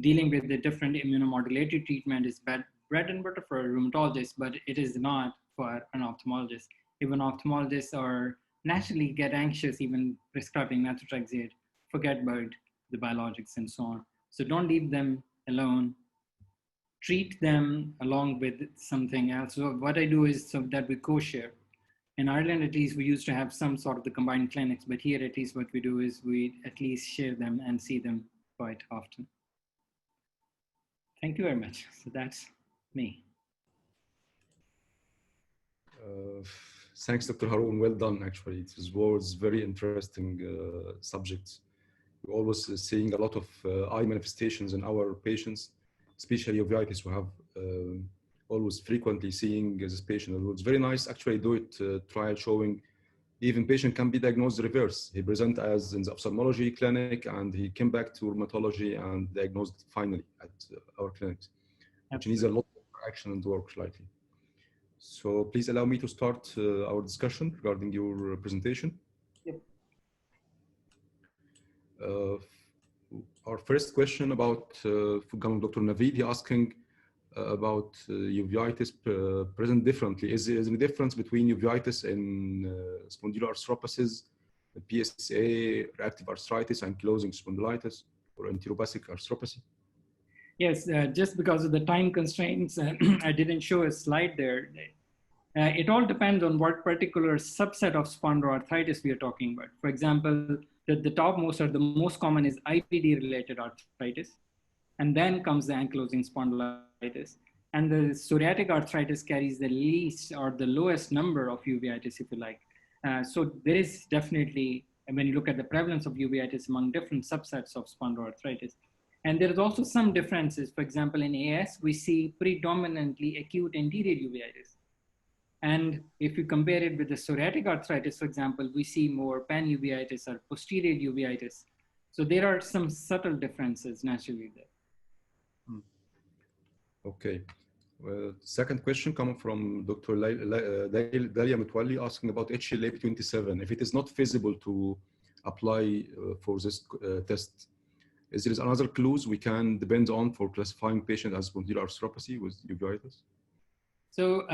[SPEAKER 2] dealing with the different immunomodulatory treatment is bread and butter for a rheumatologist, but it is not for an ophthalmologist. Even ophthalmologists are naturally get anxious even prescribing methotrexate. Forget about the biologics and so on. So don't leave them alone. Treat them along with something else. So what I do is so that we co-share. In Ireland, at least, we used to have some sort of the combined clinics, but here, at least, what we do is we at least share them and see them quite often. Thank you very much. So that's me.
[SPEAKER 1] Thanks, Dr. Haroon. Well done, actually. It was very interesting subjects. We're always seeing a lot of eye manifestations in our patients, especially uveitis. We have always frequently seeing this patient. It's very nice, actually, DUET trial showing even patient can be diagnosed reverse. He present as in the ophthalmology clinic, and he came back to rheumatology and diagnosed finally at our clinics, which needs a lot of action and work slightly. So please allow me to start our discussion regarding your presentation.
[SPEAKER 2] Yep.
[SPEAKER 1] Our first question about Dr. Naveed, he asking about uveitis present differently. Is there any difference between uveitis and spondyloarthropathies, PSA, reactive arthritis, ankylosing spondylitis, or enteropathic arthropathy?
[SPEAKER 2] Yes, just because of the time constraints, I didn't show a slide there. It all depends on what particular subset of spondyloarthritis we are talking about. For example, the topmost or the most common is IBD-related arthritis, and then comes the ankylosing spondylitis. And the psoriatic arthritis carries the least or the lowest number of uveitis, if you like. So there is definitely, when you look at the prevalence of uveitis among different subsets of spondyloarthritis. And there's also some differences. For example, in AS, we see predominantly acute anterior uveitis. And if you compare it with the psoriatic arthritis, for example, we see more panuveitis or posterior uveitis. So there are some subtle differences naturally there.
[SPEAKER 1] Okay. Second question coming from Dr. Dalia Mutwalli asking about HLA-B27. If it is not feasible to apply for this test, is there another clues we can depend on for classifying patient as spondyloarthropathy with uveitis?
[SPEAKER 2] So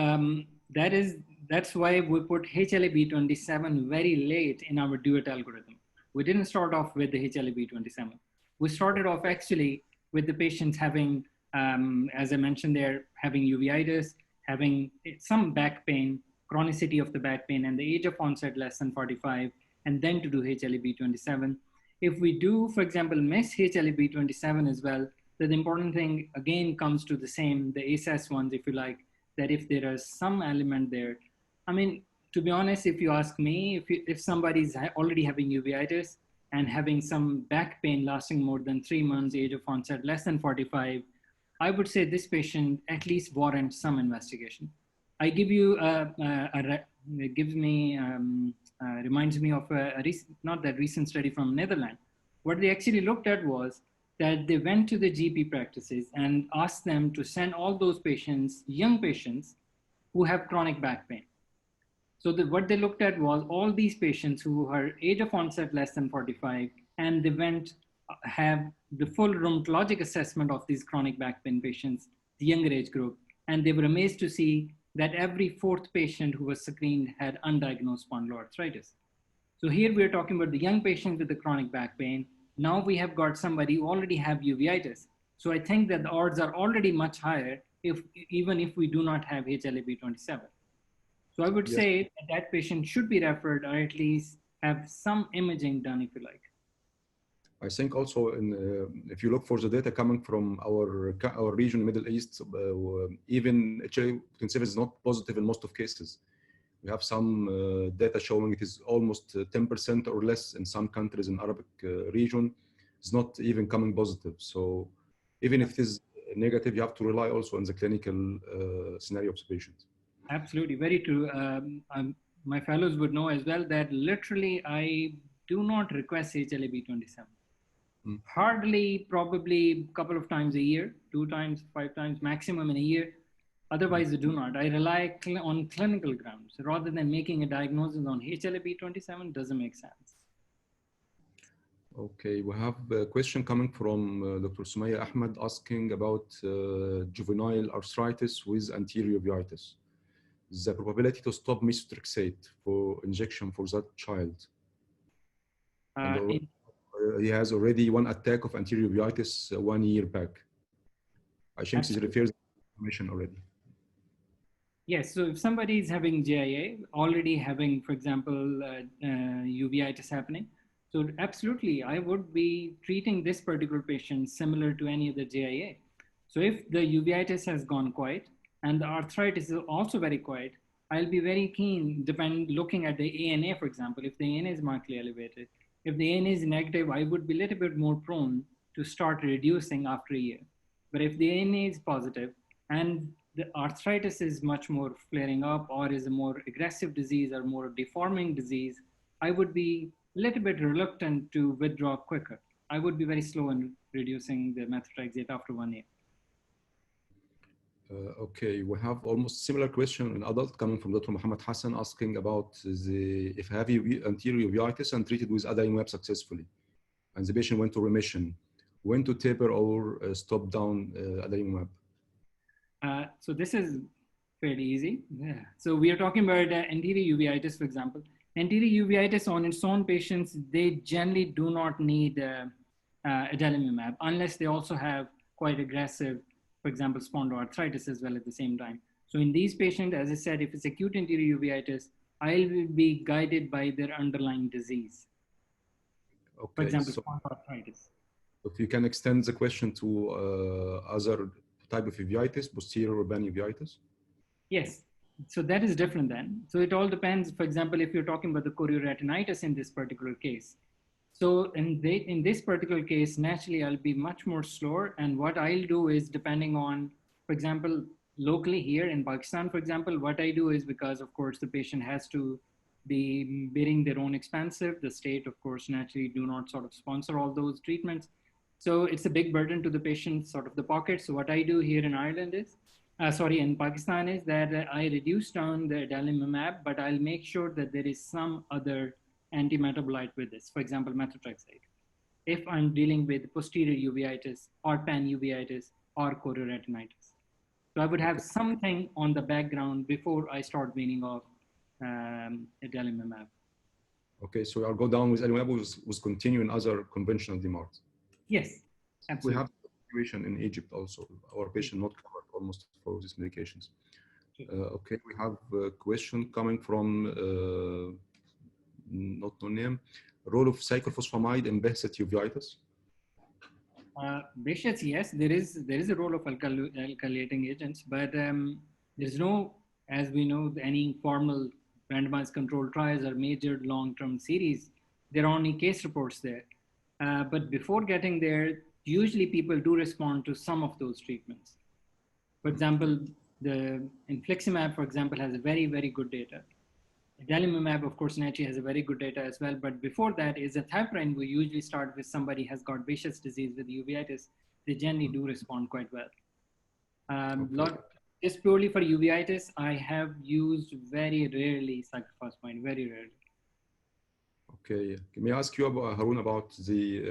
[SPEAKER 2] that's why we put HLA-B27 very late in our DUET algorithm. We didn't start off with the HLA-B27. We started off actually with the patients having, as I mentioned there, having uveitis, having some back pain, chronicity of the back pain, and the age of onset less than 45, and then to do HLA-B27. If we do, for example, miss HLA-B27 as well, then the important thing again comes to the same, the ASAS ones, if you like, that if there is some element there. I mean, to be honest, if you ask me, if somebody's already having uveitis and having some back pain lasting more than 3 months, age of onset less than 45, I would say this patient at least warrants some investigation. I give you, it gives me, reminds me of a recent, not that recent study from Netherlands. What they actually looked at was that they went to the GP practices and asked them to send all those patients, young patients, who have chronic back pain. So what they looked at was all these patients who are age of onset less than 45, and they went have the full rheumatologic assessment of these chronic back pain patients, the younger age group. And they were amazed to see that every fourth patient who was screened had undiagnosed spondyloarthritis. So here we're talking about the young patients with the chronic back pain. Now we have got somebody who already have uveitis. So I think that the odds are already much higher even if we do not have HLA-B27. So I would say that patient should be referred or at least have some imaging done, if you like.
[SPEAKER 1] I think also if you look for the data coming from our region, Middle East, even HLA-B27 is not positive in most of cases. We have some data showing it is almost 10% or less in some countries in Arabic region. It's not even coming positive. So even if it is negative, you have to rely also on the clinical scenario of the patient.
[SPEAKER 2] Absolutely, very true. My fellows would know as well that literally I do not request HLA-B27. Hardly, probably a couple of times a year, 2 times, 5 times maximum in a year. Otherwise, I do not. I rely on clinical grounds rather than making a diagnosis on HLA-B27. Doesn't make sense.
[SPEAKER 1] Okay, we have a question coming from Dr. Sumaya Ahmed asking about juvenile arthritis with anterior uveitis. The probability to stop methotrexate for injection for that child. he has already one attack of anterior uveitis 1 year back. I think this refers to information already.
[SPEAKER 2] Yes, so if somebody is having JIA, already having, for example, uveitis happening, so absolutely, I would be treating this particular patient similar to any other JIA. So if the uveitis has gone quiet and the arthritis is also very quiet, I'll be very keen, looking at the ANA, for example, if the ANA is markedly elevated. If the ANA is negative, I would be a little bit more prone to start reducing after a year. But if the ANA is positive and the arthritis is much more flaring up or is a more aggressive disease or more deforming disease, I would be a little bit reluctant to withdraw quicker. I would be very slow in reducing the methotrexate after 1 year.
[SPEAKER 1] Okay, we have almost similar question in adult coming from Dr. Muhammad Hassan asking about if I have anterior uveitis and treated with adalimumab successfully, and the patient went to remission, when to taper or stop down adalimumab?
[SPEAKER 2] So this is fairly easy. Yeah. So we are talking about anterior uveitis, for example. Anterior uveitis on its own patients, they generally do not need adalimumab unless they also have quite aggressive, for example, spondyloarthritis as well at the same time. So in these patients, as I said, if it's acute anterior uveitis, I'll be guided by their underlying disease. Okay, for example, spondyloarthritis.
[SPEAKER 1] If you can extend the question to other type of uveitis, posterior urban uveitis?
[SPEAKER 2] Yes. So that is different then. So it all depends, for example, if you're talking about the chorioretinitis in this particular case. So in this particular case, naturally, I'll be much more slower. And what I'll do is depending on, for example, locally here in Pakistan, for example, what I do is because, of course, the patient has to be bearing their own expensive. The state, of course, naturally do not sort of sponsor all those treatments. So it's a big burden to the patient, sort of the pocket. So what I do here in Ireland is, in Pakistan is that I reduce down the adalimumab, but I'll make sure that there is some other anti-metabolite with this, for example, methotrexate. If I'm dealing with posterior uveitis or pan-uveitis or chorioretinitis. So I would have something on the background before I start weaning off adalimumab.
[SPEAKER 1] Okay, so I'll go down with adalimumab with continuing other conventional DMARDs.
[SPEAKER 2] Yes, absolutely.
[SPEAKER 1] We have a situation in Egypt also, our patient not covered almost for these medications. Okay, we have a question coming from not no name. Role of cyclophosphamide in Behçet uveitis?
[SPEAKER 2] Behçet, yes, there is a role of alkylating agents, but there's no, as we know, any formal randomized controlled trials or major long-term series. There are only case reports there. But before getting there, usually people do respond to some of those treatments. For example, the infliximab, for example, has a very, very good data. Adalimumab, of course, naturally has a very good data as well. But before that is azathioprine. We usually start with somebody has got Behçet's disease with uveitis. They generally do respond quite well. Just purely for uveitis, I have used very rarely cyclophosphamide, very rarely.
[SPEAKER 1] Okay, may I ask you, Haroon, about the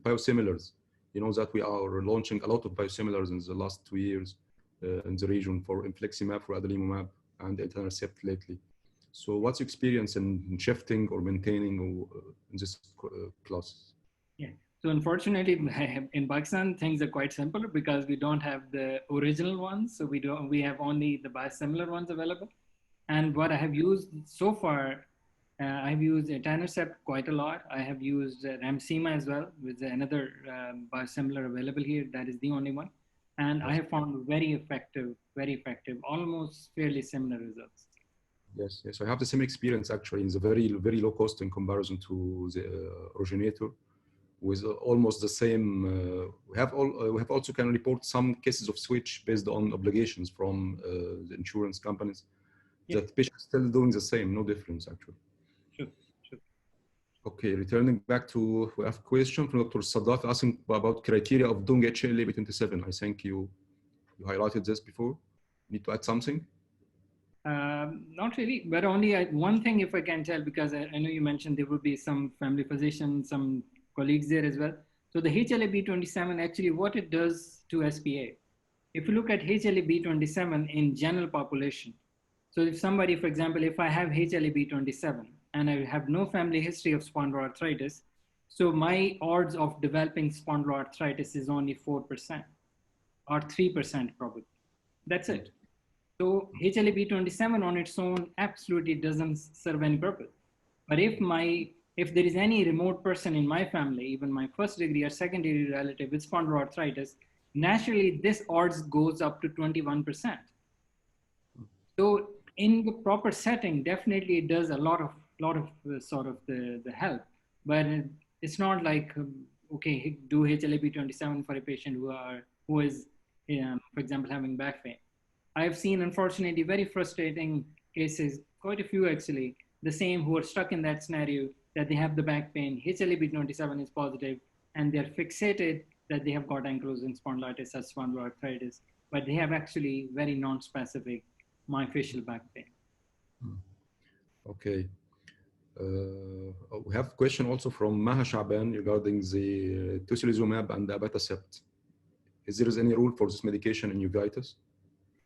[SPEAKER 1] biosimilars? You know that we are launching a lot of biosimilars in the last 2 years in the region for infliximab, for adalimumab, and etanercept lately. So what's your experience in shifting or maintaining in this class?
[SPEAKER 2] Yeah, so unfortunately, in Pakistan, things are quite simple because we don't have the original ones. So we have only the biosimilar ones available. And what I have used so far, I've used etanercept quite a lot. I have used Ramsima as well, with another biosimilar available here. That is the only one. And I have found very effective, almost fairly similar results.
[SPEAKER 1] Yes, yes. I have the same experience actually in the very, very low cost in comparison to the originator, with almost the same. We have also can report some cases of switch based on obligations from the insurance companies. Yeah. That patients still doing the same, no difference actually.
[SPEAKER 2] Sure.
[SPEAKER 1] Okay, returning back to, we have a question from Dr. Sadat asking about criteria of doing HLA-B27. I think you highlighted this before. Need to add something?
[SPEAKER 2] Not really, but only one thing if I can tell, because I know you mentioned there would be some family physicians, some colleagues there as well. So the HLA-B27, actually what it does to SPA, if you look at HLA-B27 in general population, so if somebody, for example, if I have HLA-B27 and I have no family history of spondyloarthritis, So my odds of developing spondyloarthritis is only 4% or 3% probably. That's it. So HLA-B27 on its own absolutely doesn't serve any purpose. But if there is any remote person in my family, even my first degree or second degree relative with spondyloarthritis, naturally this odds goes up to 21%. So in the proper setting, definitely it does a lot of sort of the help, but it's not like okay, do HLA-B27 for a patient who is for example having back pain. I've seen unfortunately very frustrating cases, quite a few actually, the same who are stuck in that scenario that they have the back pain, HLA-B27 is positive, and they're fixated that they have got ankylosing spondylitis as spondyloarthritis, but they have actually very non-specific myofascial back pain.
[SPEAKER 1] Okay. We have a question also from Maha Shaban regarding the tocilizumab and the abatacept. Is there any rule for this medication in uveitis?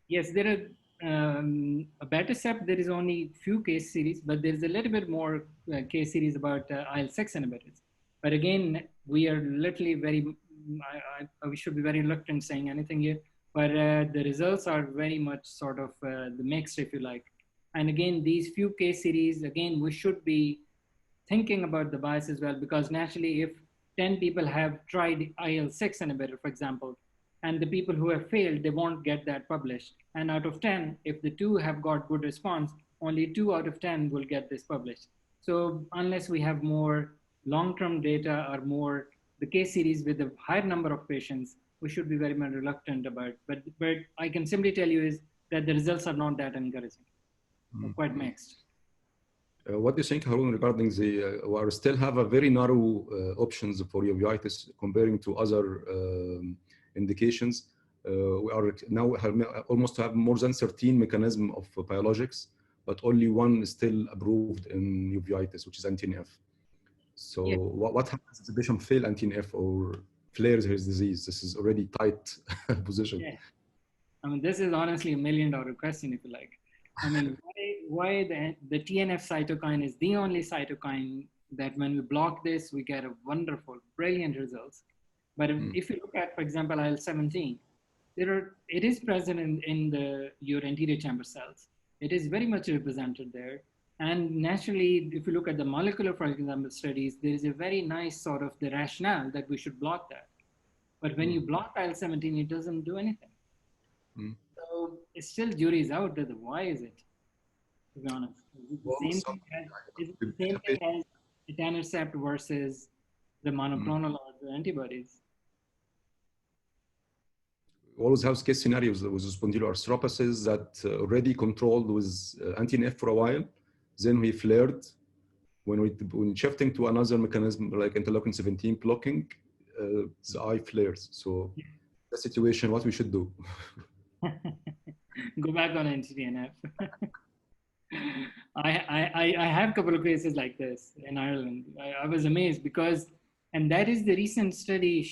[SPEAKER 2] Yes, there are abatacept. There is only few case series, but there's a little bit more case series about IL-6 inhibitors. But again, we are literally we should be very reluctant saying anything here. But the results are very much sort of the mixed, if you like. And again, these few case series, again, we should be thinking about the bias as well, because naturally, if 10 people have tried IL-6 inhibitor, for example, and the people who have failed, they won't get that published. And out of 10, if the 2 have got good response, only 2 out of 10 will get this published. So unless we have more long-term data or more the case series with a higher number of patients, we should be very much reluctant about. But I can simply tell you is that the results are not that encouraging. They're quite mixed.
[SPEAKER 1] What do you think, Haroon, regarding the, we still have a very narrow options for uveitis comparing to other indications? We are now almost have more than 13 mechanisms of biologics, but only one is still approved in uveitis, which is anti-NF. So yeah. What happens if the patient fail anti-NF or flares his disease? This is already tight position.
[SPEAKER 2] Yeah. I mean, this is honestly $1 million question, if you like. I mean, why the TNF cytokine is the only cytokine that when we block this, we get a wonderful, brilliant results. But if you look at, for example, IL-17, it is present in your anterior chamber cells. It is very much represented there. And naturally, if you look at the molecular, for example, studies, there is a very nice sort of the rationale that we should block that. But when you block IL-17, it doesn't do anything. So it's still jury's out that why is it, to be honest? Is it the same thing as etanercept versus the monoclonal or the antibodies?
[SPEAKER 1] We always have case scenarios with spondyloarthropathies that already controlled with anti-NF for a while. Then we flared. When shifting to another mechanism like interleukin 17 blocking, the eye flares. So the situation, what we should do?
[SPEAKER 2] Go back on anti-NF. I have a couple of cases like this in Ireland. I was amazed because, and that is the recent study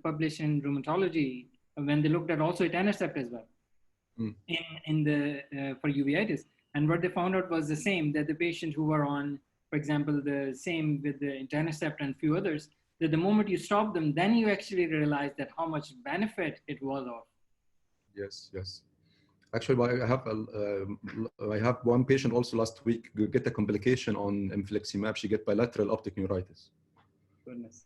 [SPEAKER 2] published in rheumatology when they looked at also etanercept as well for uveitis. And what they found out was the same, that the patients who were on, for example, the same with the etanercept and a few others, that the moment you stop them, then you actually realize that how much benefit it was of.
[SPEAKER 1] Yes, yes. Actually, I have one patient also last week get a complication on infliximab. She get bilateral optic neuritis.
[SPEAKER 2] Goodness.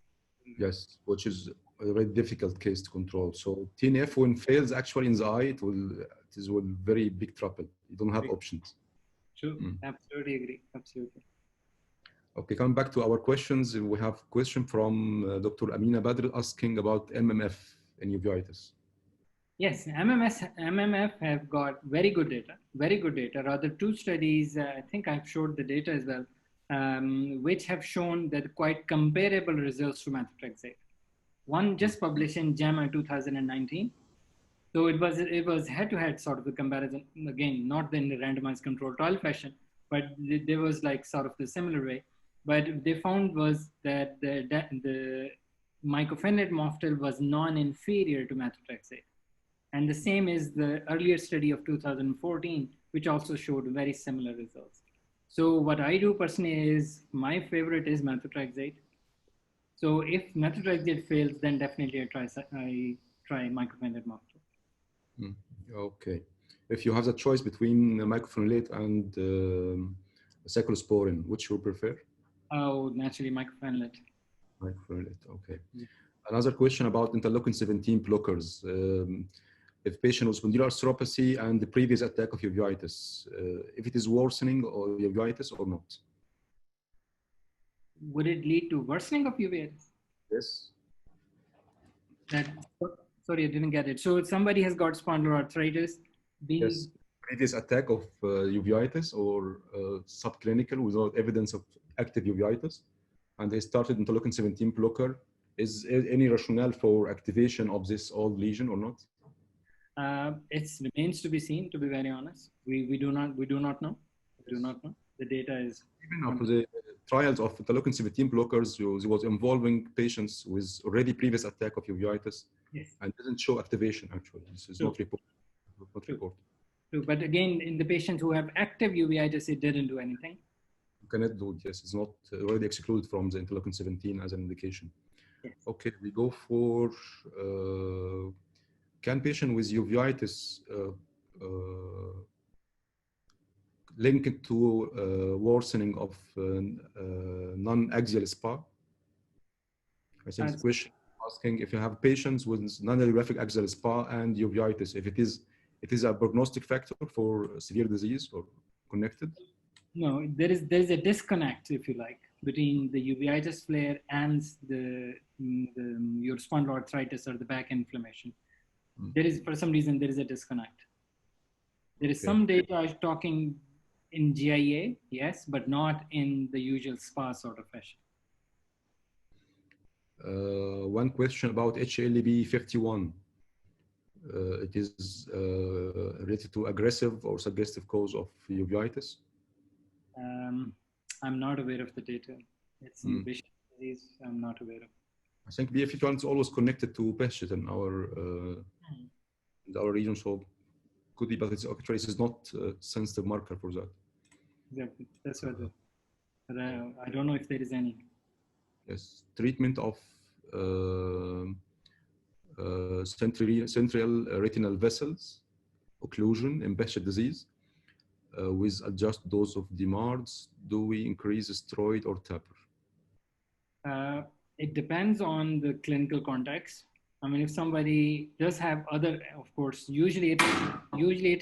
[SPEAKER 1] Yes, which is a very difficult case to control. So TNF when fails actually in the eye, it is very big trouble. You don't have options.
[SPEAKER 2] True. Absolutely agree. Absolutely.
[SPEAKER 1] Okay, coming back to our questions, we have a question from Dr. Amina Badr asking about MMF in uveitis.
[SPEAKER 2] Yes, MMF have got very good data. Rather, 2 studies, I think I've showed the data as well, which have shown that quite comparable results to methotrexate. One just published in JAMA 2019. So it was head-to-head sort of a comparison, again, not in the randomized controlled trial fashion, but there was like sort of the similar way. But they found was that the mycophenolate mofetil was non-inferior to methotrexate. And the same is the earlier study of 2014, which also showed very similar results. So what I do personally is, my favorite is methotrexate. So if methotrexate fails, then definitely I try mycophenolate mouthwash.
[SPEAKER 1] Mm, okay. If you have the choice between mycophenolate and cyclosporin, which you prefer?
[SPEAKER 2] Oh, naturally mycophenolate.
[SPEAKER 1] Mycophenolate, okay.
[SPEAKER 2] Yeah.
[SPEAKER 1] Another question about interleukin-17 blockers. If patient with spondylar arthropathy and the previous attack of uveitis, if it is worsening or uveitis or not?
[SPEAKER 2] Would it lead to worsening of uveitis?
[SPEAKER 1] Yes.
[SPEAKER 2] That, sorry, I didn't get it. So somebody has got spondyloarthritis, being
[SPEAKER 1] Yes. Previous attack of uveitis or subclinical without evidence of active uveitis, and they started interleukin-17 blocker. Is any rationale for activation of this old lesion or not?
[SPEAKER 2] it remains to be seen. To be very honest, we do not know. We do not know. The data is
[SPEAKER 1] Even after the trials of interleukin-17 blockers, it was involving patients with already previous attack of uveitis,
[SPEAKER 2] yes,
[SPEAKER 1] and doesn't show activation. Actually, this is
[SPEAKER 2] True.
[SPEAKER 1] not reported. Not reported.
[SPEAKER 2] True. But again, in the patients who have active uveitis, it didn't do anything.
[SPEAKER 1] You cannot do it. Yes, it's not already excluded from the interleukin-17 as an indication.
[SPEAKER 2] Yes.
[SPEAKER 1] Okay, we go for can patient with uveitis link it to worsening of non-axial SPA? I think the question asking if you have patients with non-radiographic axial SPA and uveitis, if it is a prognostic factor for severe disease or connected?
[SPEAKER 2] No, there is a disconnect, if you like, between the uveitis flare and your spondyloarthritis or the back inflammation. There is, for some reason, there is a disconnect. There is some data talking in GIA, yes, but not in the usual SPA sort of fashion.
[SPEAKER 1] One question about HLB51. It is related to aggressive or suggestive cause of uveitis.
[SPEAKER 2] I'm not aware of the data. It's in Bishop disease. I'm not aware of.
[SPEAKER 1] I think BF51 is always connected to Behçet in our region, so could be, but it's actually is not a sensitive marker for that.
[SPEAKER 2] Exactly. That's what. But I don't know if there is any.
[SPEAKER 1] Yes, treatment of central retinal vessels occlusion in Behçet disease with adjusted dose of DMARDs. Do we increase steroid or taper?
[SPEAKER 2] It depends on the clinical context. I mean, if somebody does have other, of course, usually it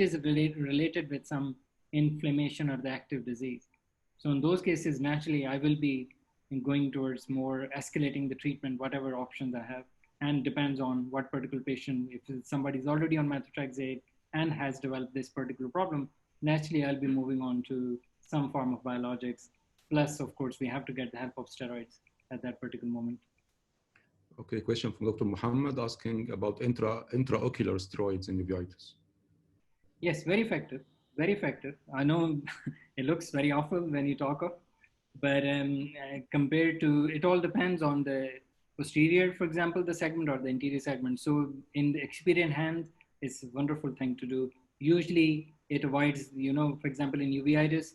[SPEAKER 2] is related with some inflammation or the active disease. So in those cases, naturally, I will be going towards more escalating the treatment, whatever options I have, and depends on what particular patient. If somebody's already on methotrexate and has developed this particular problem, naturally, I'll be moving on to some form of biologics. Plus, of course, we have to get the help of steroids at that particular moment.
[SPEAKER 1] Okay, question from Dr. Mohammed asking about intraocular steroids in uveitis.
[SPEAKER 2] Yes, very effective, very effective. I know it looks very awful when you talk of, but compared to, it all depends on the posterior, for example, the segment or the anterior segment. So in the experienced hand, it's a wonderful thing to do. Usually it avoids, for example, in uveitis,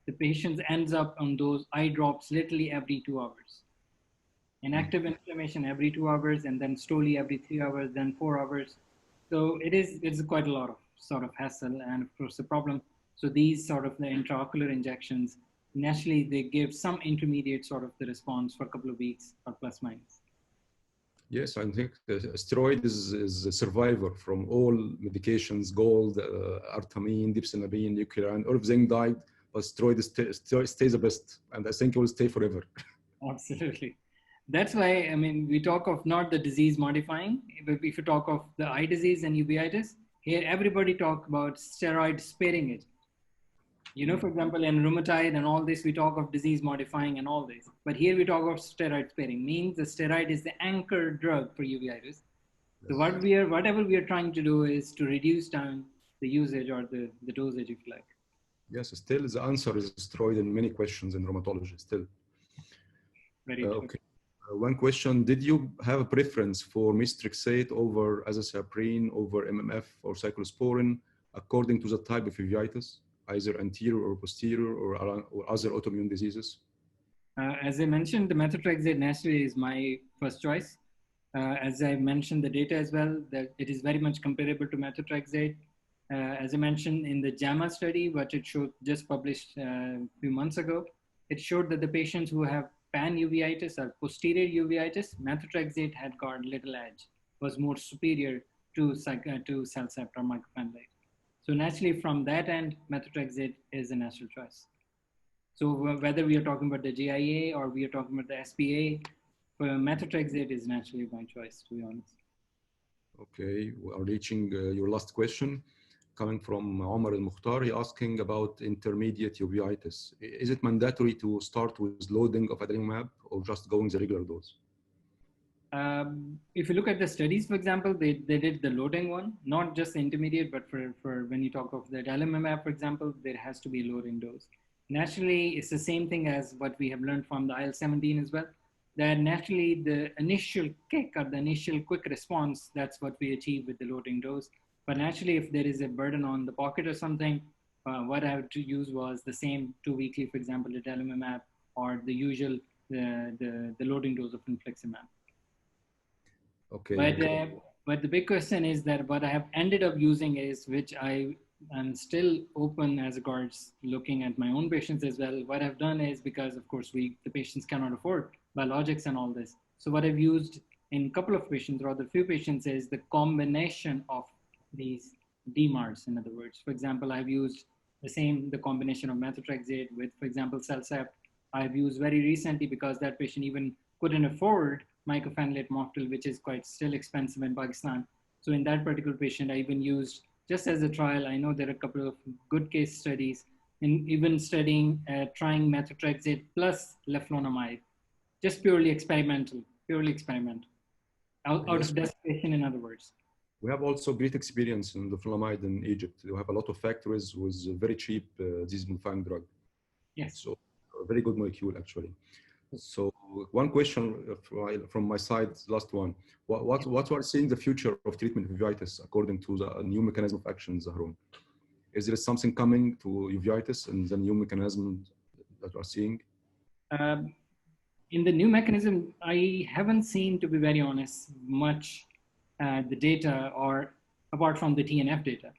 [SPEAKER 2] the patient ends up on those eye drops literally every 2 hours. In active inflammation every 2 hours, and then slowly every 3 hours, then 4 hours. So it's quite a lot of sort of hassle and of course the problem. So these sort of the intraocular injections, naturally they give some intermediate sort of the response for a couple of weeks or plus minus.
[SPEAKER 1] Yes, I think the steroid is a survivor from all medications, gold, artamine, dipsenabine, euclirine, everything died, but steroid stays the best, and I think it will stay forever.
[SPEAKER 2] Absolutely. That's why, I mean, we talk of not the disease modifying, but if you talk of the eye disease and uveitis, here everybody talk about steroid sparing it. For example, in rheumatoid and all this, we talk of disease modifying and all this. But here we talk of steroid sparing, means the steroid is the anchor drug for uveitis. So whatever we are trying to do is to reduce down the usage or the dosage, if you like.
[SPEAKER 1] Yes, still the answer is steroid in many questions in rheumatology still.
[SPEAKER 2] Very true.
[SPEAKER 1] Okay. One question, did you have a preference for methotrexate over azathioprine, over MMF or cyclosporin according to the type of uveitis, either anterior or posterior or other autoimmune diseases?
[SPEAKER 2] As I mentioned, the methotrexate naturally is my first choice. As I mentioned the data as well, that it is very much comparable to methotrexate. As I mentioned in the JAMA study, what it showed just published a few months ago, it showed that the patients who have pan-uveitis or posterior uveitis, methotrexate had got little edge, was more superior to Cellcept or mycophenolate. So naturally from that end, methotrexate is a natural choice. So whether we are talking about the GIA or we are talking about the SPA, methotrexate is naturally my choice, to be honest.
[SPEAKER 1] Okay, we are reaching your last question, coming from Omar al-Mukhtar, asking about intermediate uveitis. Is it mandatory to start with loading of adalimumab or just going the regular dose?
[SPEAKER 2] If you look at the studies, for example, they did the loading one, not just the intermediate, but for when you talk of the adalimumab, for example, there has to be a loading dose. Naturally, it's the same thing as what we have learned from the IL-17 as well, that naturally the initial kick or the initial quick response, that's what we achieve with the loading dose. But naturally, if there is a burden on the pocket or something, what I had to use was the same 2 weekly, for example, adalimumab, or the usual, the loading dose of infliximab.
[SPEAKER 1] Okay.
[SPEAKER 2] But the big question is that what I have ended up using is, which I am still open as regards looking at my own patients as well. What I've done is, because of course the patients cannot afford biologics and all this. So what I've used in a couple of patients, or rather few patients, is the combination of these DMARDs. In other words, for example, I've used the combination of methotrexate with, for example, Cellcept. I've used very recently because that patient even couldn't afford mycophenolate mofetil, which is quite still expensive in Pakistan. So in that particular patient, I even used, just as a trial, I know there are a couple of good case studies in even studying, trying methotrexate plus leflunomide, just purely experimental, out of desperation, in other words.
[SPEAKER 1] We have also great experience in the leflunomide in Egypt. We have a lot of factories with very cheap disease-modifying drug.
[SPEAKER 2] Yes.
[SPEAKER 1] So a very good molecule, actually. So one question from my side, last one. What are seeing the future of treatment of uveitis according to the new mechanism of action, HAROON? Is there something coming to uveitis and the new mechanism that we are seeing?
[SPEAKER 2] In the new mechanism, I haven't seen, to be very honest, much the data, or apart from the TNF data.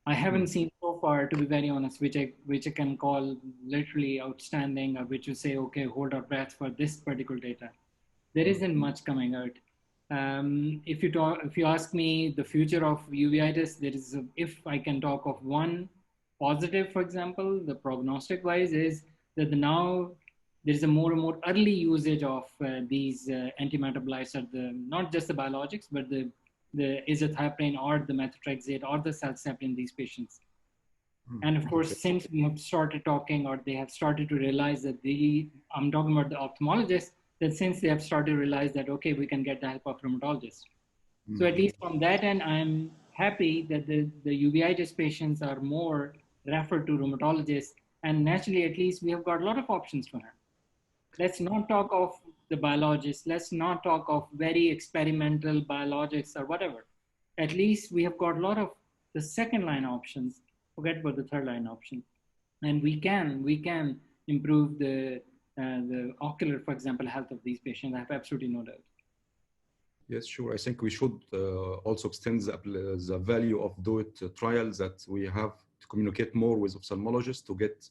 [SPEAKER 2] I haven't seen so far, to be very honest, which I can call literally outstanding, or which you say, okay, hold our breath for this particular data. There isn't much coming out. If you ask me the future of uveitis, there is, if I can talk of one positive, for example, the prognostic wise, is that now there is a more and more early usage of these antimetabolites, or not just the biologics, but the azathioprine or the methotrexate or the Cellcept in these patients. And of course, since we have started talking, or they have started to realize that I'm talking about the ophthalmologists, that since they have started to realize that, okay, we can get the help of rheumatologists. So at least from that end, I'm happy that the uveitis patients are more referred to rheumatologists, and naturally, at least we have got a lot of options for her. Let's not talk of the biologists. Let's not talk of very experimental biologics or whatever. At least we have got a lot of the second line options. Forget about the third line option. And we can improve the ocular, for example, health of these patients. I have absolutely no doubt.
[SPEAKER 1] Yes, sure. I think we should also extend the value of DUET trials, that we have to communicate more with ophthalmologists to get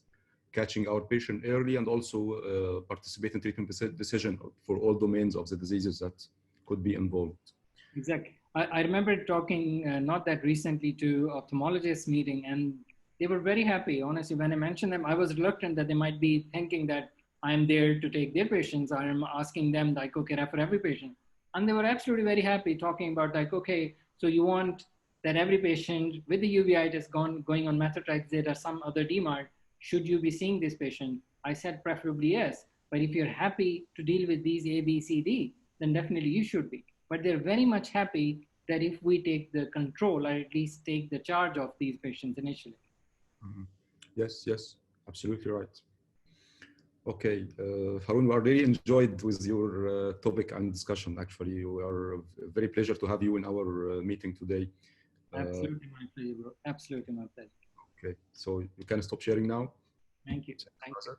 [SPEAKER 1] catching our patient early, and also participate in treatment decision for all domains of the diseases that could be involved.
[SPEAKER 2] Exactly. I remember talking not that recently to ophthalmologists meeting, and they were very happy. Honestly, when I mentioned them, I was reluctant that they might be thinking that I'm there to take their patients. I'm asking them like, okay, refer every patient. And they were absolutely very happy talking about like, okay, so you want that every patient with the uveitis going on methotrexate or some other DMARD, should you be seeing this patient? I said, preferably yes. But if you're happy to deal with these A, B, C, D, then definitely you should be. But they're very much happy that if we take the control, or at least take the charge of these patients initially.
[SPEAKER 1] Yes, yes, absolutely right. Okay, Haroon, we are really enjoyed with your topic and discussion. Actually, we are very pleasure to have you in our meeting today.
[SPEAKER 2] Absolutely my pleasure, bro. Absolutely my pleasure.
[SPEAKER 1] Okay, so you can stop sharing now.
[SPEAKER 2] Thank you. Thank you.